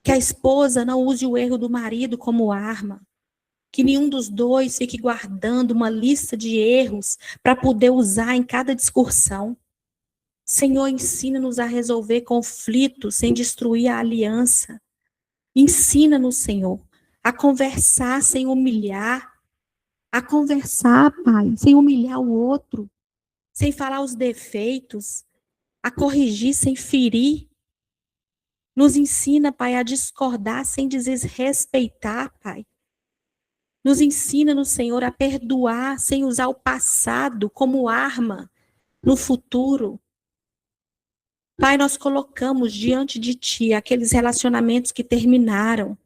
[SPEAKER 1] Que a esposa não use o erro do marido como arma. Que nenhum dos dois fique guardando uma lista de erros para poder usar em cada discussão. Senhor, ensina-nos a resolver conflitos sem destruir a aliança. Ensina-nos, Senhor, a conversar sem humilhar. A conversar, Pai, sem humilhar o outro. Sem falar os defeitos. A corrigir sem ferir. Nos ensina, Pai, a discordar sem desrespeitar, Pai. Nos ensina, no Senhor, a perdoar sem usar o passado como arma no futuro. Pai, nós colocamos diante de Ti aqueles relacionamentos que terminaram,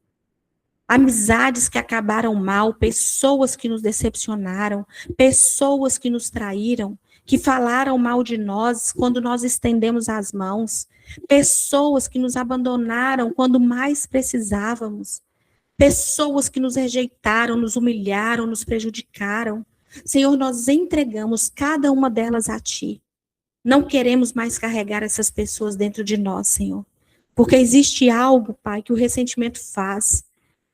[SPEAKER 1] amizades que acabaram mal, pessoas que nos decepcionaram, pessoas que nos traíram, que falaram mal de nós quando nós estendemos as mãos, pessoas que nos abandonaram quando mais precisávamos, pessoas que nos rejeitaram, nos humilharam, nos prejudicaram. Senhor, nós entregamos cada uma delas a Ti. Não queremos mais carregar essas pessoas dentro de nós, Senhor. Porque existe algo, Pai, que o ressentimento faz.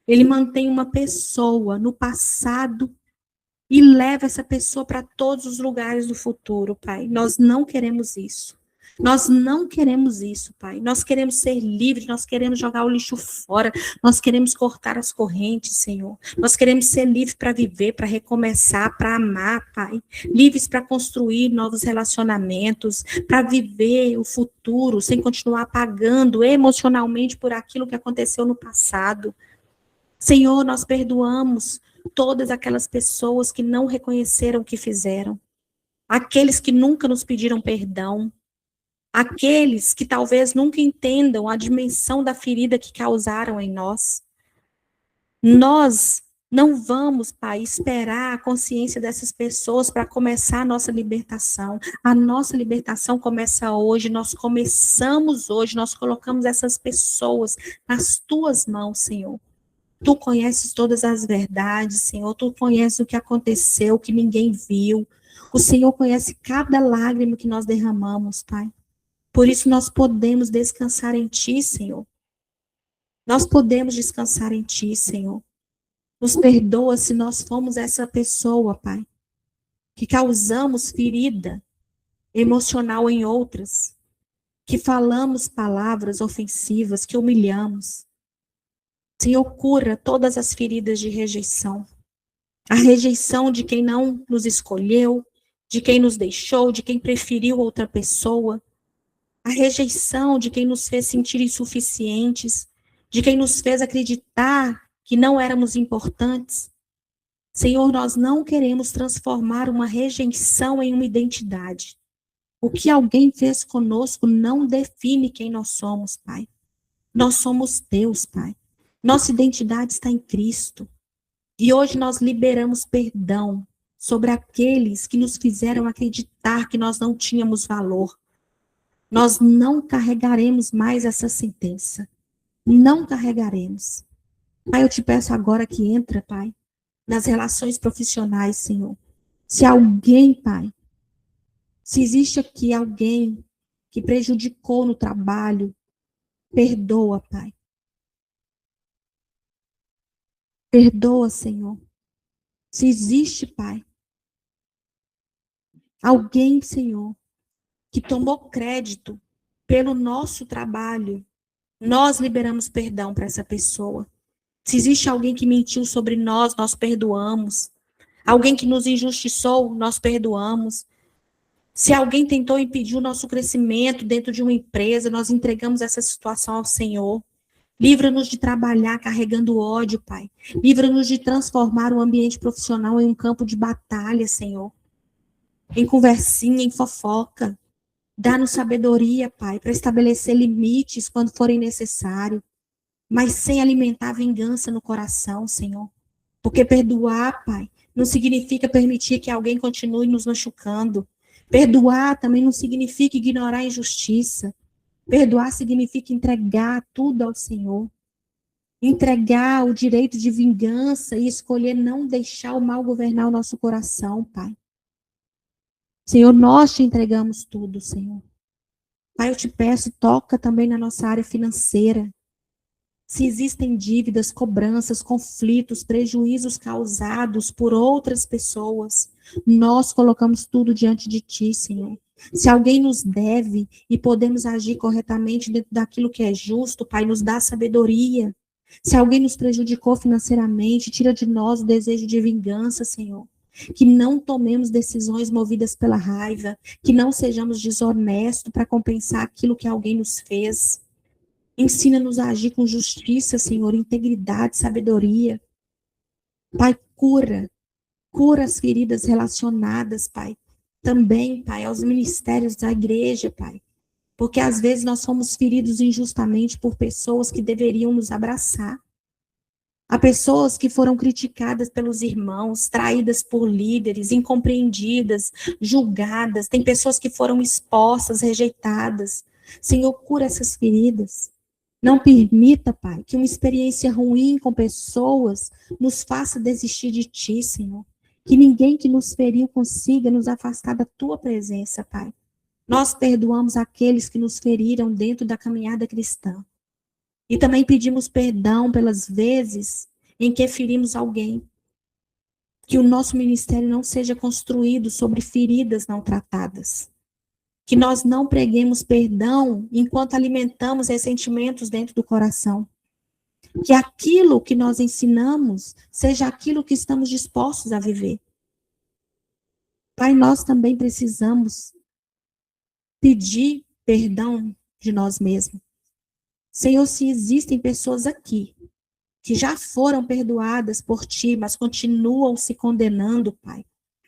[SPEAKER 1] Ele mantém uma pessoa no passado e leva essa pessoa para todos os lugares do futuro, Pai. Nós não queremos isso. Nós não queremos isso, Pai. Nós queremos ser livres, nós queremos jogar o lixo fora, nós queremos cortar as correntes, Senhor. Nós queremos ser livres para viver, para recomeçar, para amar, Pai. Livres para construir novos relacionamentos, para viver o futuro, sem continuar pagando emocionalmente por aquilo que aconteceu no passado. Senhor, nós perdoamos todas aquelas pessoas que não reconheceram o que fizeram, aqueles que nunca nos pediram perdão, aqueles que talvez nunca entendam a dimensão da ferida que causaram em nós. Nós não vamos, Pai, esperar a consciência dessas pessoas para começar a nossa libertação. A nossa libertação começa hoje, nós começamos hoje, nós colocamos essas pessoas nas Tuas mãos, Senhor. Tu conheces todas as verdades, Senhor. Tu conheces o que aconteceu, o que ninguém viu. O Senhor conhece cada lágrima que nós derramamos, Pai. Por isso nós podemos descansar em Ti, Senhor. Nós podemos descansar em Ti, Senhor. Nos perdoa se nós fomos essa pessoa, Pai, que causamos ferida emocional em outras, que falamos palavras ofensivas, que humilhamos. Senhor, cura todas as feridas de rejeição. A rejeição de quem não nos escolheu, de quem nos deixou, de quem preferiu outra pessoa. A rejeição de quem nos fez sentir insuficientes, de quem nos fez acreditar que não éramos importantes. Senhor, nós não queremos transformar uma rejeição em uma identidade. O que alguém fez conosco não define quem nós somos, Pai. Nós somos teus, Pai. Nossa identidade está em Cristo. E hoje nós liberamos perdão sobre aqueles que nos fizeram acreditar que nós não tínhamos valor. Nós não carregaremos mais essa sentença. Não carregaremos. Pai, eu te peço agora que entra, Pai, nas relações profissionais, Senhor. Se alguém, Pai, se existe aqui alguém que prejudicou no trabalho, perdoa, Pai. Perdoa, Senhor. Se existe, Pai, alguém, Senhor, que tomou crédito pelo nosso trabalho, nós liberamos perdão para essa pessoa. Se existe alguém que mentiu sobre nós, nós perdoamos. Alguém que nos injustiçou, nós perdoamos. Se alguém tentou impedir o nosso crescimento dentro de uma empresa, nós entregamos essa situação ao Senhor. Livra-nos de trabalhar carregando ódio, Pai. Livra-nos de transformar o ambiente profissional em um campo de batalha, Senhor. Em conversinha, em fofoca. Dá-nos sabedoria, Pai, para estabelecer limites quando forem necessários, mas sem alimentar a vingança no coração, Senhor. Porque perdoar, Pai, não significa permitir que alguém continue nos machucando. Perdoar também não significa ignorar a injustiça. Perdoar significa entregar tudo ao Senhor. Entregar o direito de vingança e escolher não deixar o mal governar o nosso coração, Pai. Senhor, nós te entregamos tudo, Senhor. Pai, eu te peço, toca também na nossa área financeira. Se existem dívidas, cobranças, conflitos, prejuízos causados por outras pessoas, nós colocamos tudo diante de ti, Senhor. Se alguém nos deve e podemos agir corretamente dentro daquilo que é justo, Pai, nos dá sabedoria. Se alguém nos prejudicou financeiramente, tira de nós o desejo de vingança, Senhor. Que não tomemos decisões movidas pela raiva, que não sejamos desonestos para compensar aquilo que alguém nos fez. Ensina-nos a agir com justiça, Senhor, integridade, sabedoria. Pai, cura as feridas relacionadas, Pai. Também, Pai, aos ministérios da igreja, Pai. Porque às vezes nós somos feridos injustamente por pessoas que deveriam nos abraçar. Há pessoas que foram criticadas pelos irmãos, traídas por líderes, incompreendidas, julgadas. Tem pessoas que foram expostas, rejeitadas. Senhor, cura essas feridas. Não permita, Pai, que uma experiência ruim com pessoas nos faça desistir de Ti, Senhor. Que ninguém que nos feriu consiga nos afastar da Tua presença, Pai. Nós perdoamos aqueles que nos feriram dentro da caminhada cristã. E também pedimos perdão pelas vezes em que ferimos alguém. Que o nosso ministério não seja construído sobre feridas não tratadas. Que nós não preguemos perdão enquanto alimentamos ressentimentos dentro do coração. Que aquilo que nós ensinamos seja aquilo que estamos dispostos a viver. Pai, nós também precisamos pedir perdão de nós mesmos. Senhor, se existem pessoas aqui que já foram perdoadas por Ti, mas continuam se condenando, Pai.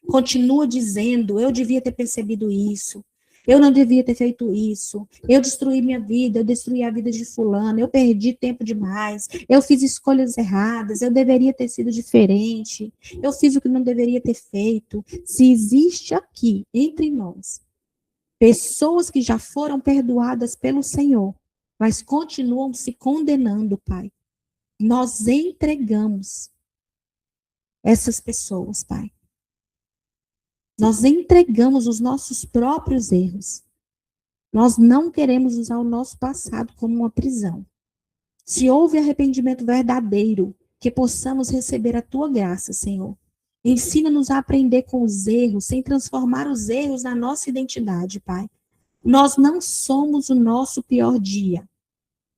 [SPEAKER 1] Continua dizendo, eu devia ter percebido isso. Eu não devia ter feito isso. Eu destruí minha vida, eu destruí a vida de fulano, eu perdi tempo demais, eu fiz escolhas erradas, eu deveria ter sido diferente, eu fiz o que não deveria ter feito. Se existe aqui, entre nós, pessoas que já foram perdoadas pelo Senhor, mas continuam se condenando, Pai, nós entregamos essas pessoas, Pai. Nós entregamos os nossos próprios erros. Nós não queremos usar o nosso passado como uma prisão. Se houve arrependimento verdadeiro, que possamos receber a Tua graça, Senhor. Ensina-nos a aprender com os erros, sem transformar os erros na nossa identidade, Pai. Nós não somos o nosso pior dia.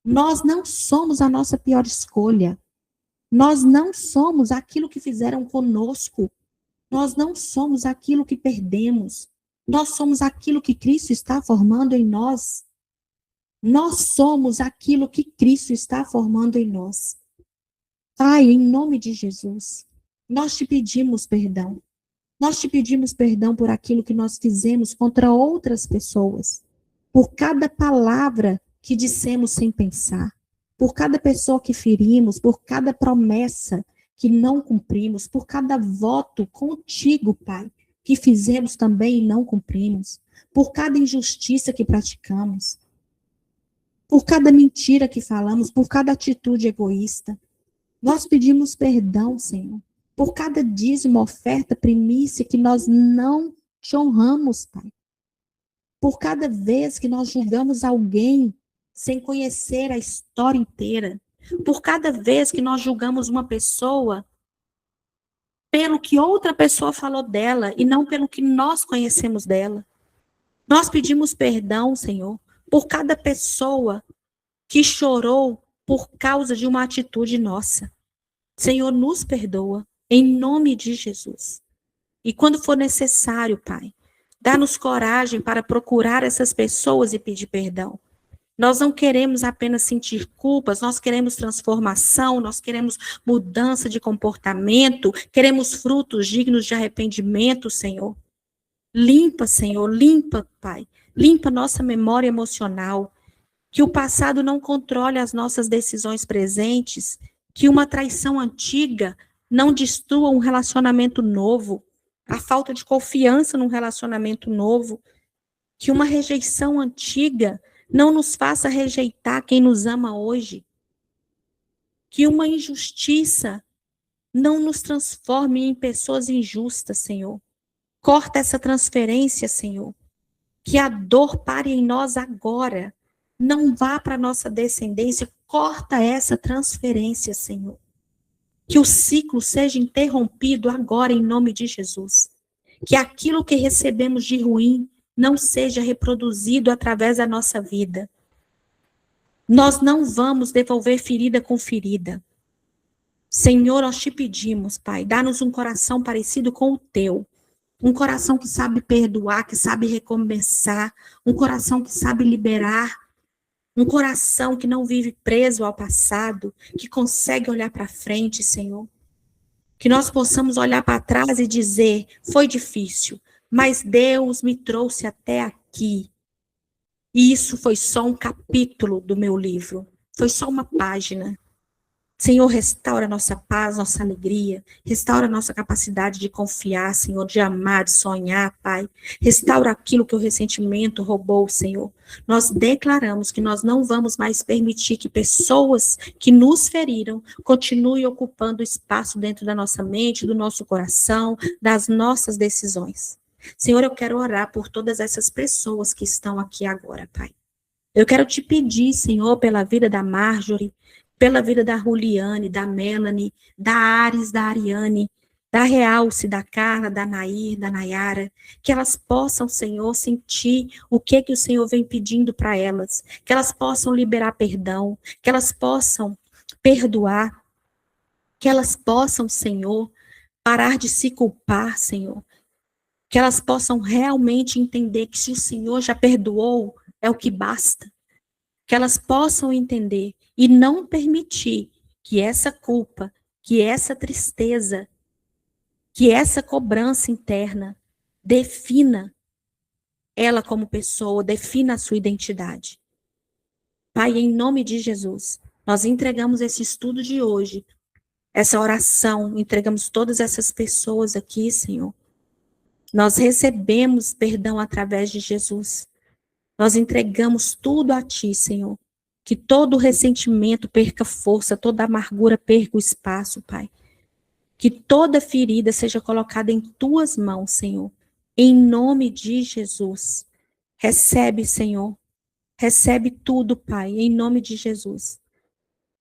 [SPEAKER 1] Nós não somos a nossa pior escolha. Nós não somos aquilo que fizeram conosco. Nós não somos aquilo que perdemos. Nós somos aquilo que Cristo está formando em nós. Nós somos aquilo que Cristo está formando em nós. Pai, em nome de Jesus, nós te pedimos perdão. Nós te pedimos perdão por aquilo que nós fizemos contra outras pessoas, por cada palavra que dissemos sem pensar, por cada pessoa que ferimos, por cada promessa que não cumprimos, por cada voto contigo, Pai, que fizemos também e não cumprimos, por cada injustiça que praticamos, por cada mentira que falamos, por cada atitude egoísta. Nós pedimos perdão, Senhor, por cada dízimo, oferta, primícia que nós não te honramos, Pai. Por cada vez que nós julgamos alguém sem conhecer a história inteira. Por cada vez que nós julgamos uma pessoa pelo que outra pessoa falou dela e não pelo que nós conhecemos dela. Nós pedimos perdão, Senhor, por cada pessoa que chorou por causa de uma atitude nossa. Senhor, nos perdoa, em nome de Jesus. E quando for necessário, Pai, dá-nos coragem para procurar essas pessoas e pedir perdão. Nós não queremos apenas sentir culpas, nós queremos transformação, nós queremos mudança de comportamento, queremos frutos dignos de arrependimento, Senhor. Limpa, Senhor, limpa, Pai. Limpa nossa memória emocional. Que o passado não controle as nossas decisões presentes, que uma traição antiga não destrua um relacionamento novo, a falta de confiança num relacionamento novo, que uma rejeição antiga não nos faça rejeitar quem nos ama hoje, que uma injustiça não nos transforme em pessoas injustas, Senhor. Corta essa transferência, Senhor. Que a dor pare em nós agora. Não vá para a nossa descendência. Corta essa transferência, Senhor. Que o ciclo seja interrompido agora em nome de Jesus. Que aquilo que recebemos de ruim não seja reproduzido através da nossa vida. Nós não vamos devolver ferida com ferida. Senhor, nós te pedimos, Pai, dá-nos um coração parecido com o teu. Um coração que sabe perdoar, que sabe recomeçar, um coração que sabe liberar, um coração que não vive preso ao passado, que consegue olhar para frente, Senhor. Que nós possamos olhar para trás e dizer, foi difícil, mas Deus me trouxe até aqui. E isso foi só um capítulo do meu livro, foi só uma página. Senhor, restaura nossa paz, nossa alegria, restaura nossa capacidade de confiar, Senhor, de amar, de sonhar, Pai. Restaura aquilo que o ressentimento roubou, Senhor. Nós declaramos que nós não vamos mais permitir que pessoas que nos feriram continuem ocupando espaço dentro da nossa mente, do nosso coração, das nossas decisões. Senhor, eu quero orar por todas essas pessoas que estão aqui agora, Pai. Eu quero te pedir, Senhor, pela vida da Marjorie, pela vida da Juliane, da Melanie, da Ares, da Ariane, da Realce, da Carla, da Nair, da Nayara, que elas possam, Senhor, sentir o que o Senhor vem pedindo para elas, que elas possam liberar perdão, que elas possam perdoar, que elas possam, Senhor, parar de se culpar, Senhor, que elas possam realmente entender que se o Senhor já perdoou, é o que basta. Que elas possam entender e não permitir que essa culpa, que essa tristeza, que essa cobrança interna defina ela como pessoa, defina a sua identidade. Pai, em nome de Jesus, nós entregamos esse estudo de hoje, essa oração, entregamos todas essas pessoas aqui, Senhor. Nós recebemos perdão através de Jesus. Nós entregamos tudo a Ti, Senhor. Que todo ressentimento perca força, toda amargura perca o espaço, Pai. Que toda ferida seja colocada em Tuas mãos, Senhor. Em nome de Jesus. Recebe, Senhor. Recebe tudo, Pai, em nome de Jesus.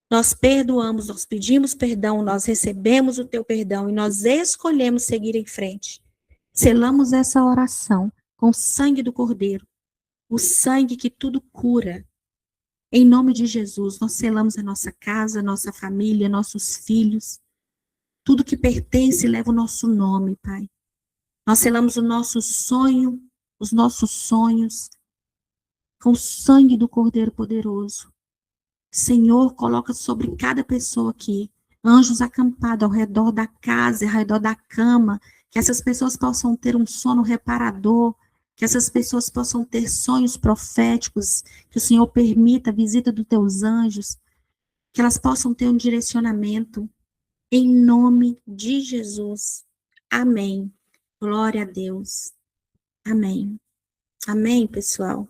[SPEAKER 1] Nós perdoamos, nós pedimos perdão, nós recebemos o Teu perdão e nós escolhemos seguir em frente. Selamos essa oração com o sangue do Cordeiro. O sangue que tudo cura. Em nome de Jesus, nós selamos a nossa casa, a nossa família, nossos filhos. Tudo que pertence leva o nosso nome, Pai. Nós selamos o nosso sonho, os nossos sonhos, com o sangue do Cordeiro poderoso. Senhor, coloca sobre cada pessoa aqui, anjos acampados ao redor da casa, ao redor da cama, que essas pessoas possam ter um sono reparador, que essas pessoas possam ter sonhos proféticos, que o Senhor permita a visita dos teus anjos, que elas possam ter um direcionamento, em nome de Jesus. Amém. Glória a Deus. Amém. Amém, pessoal.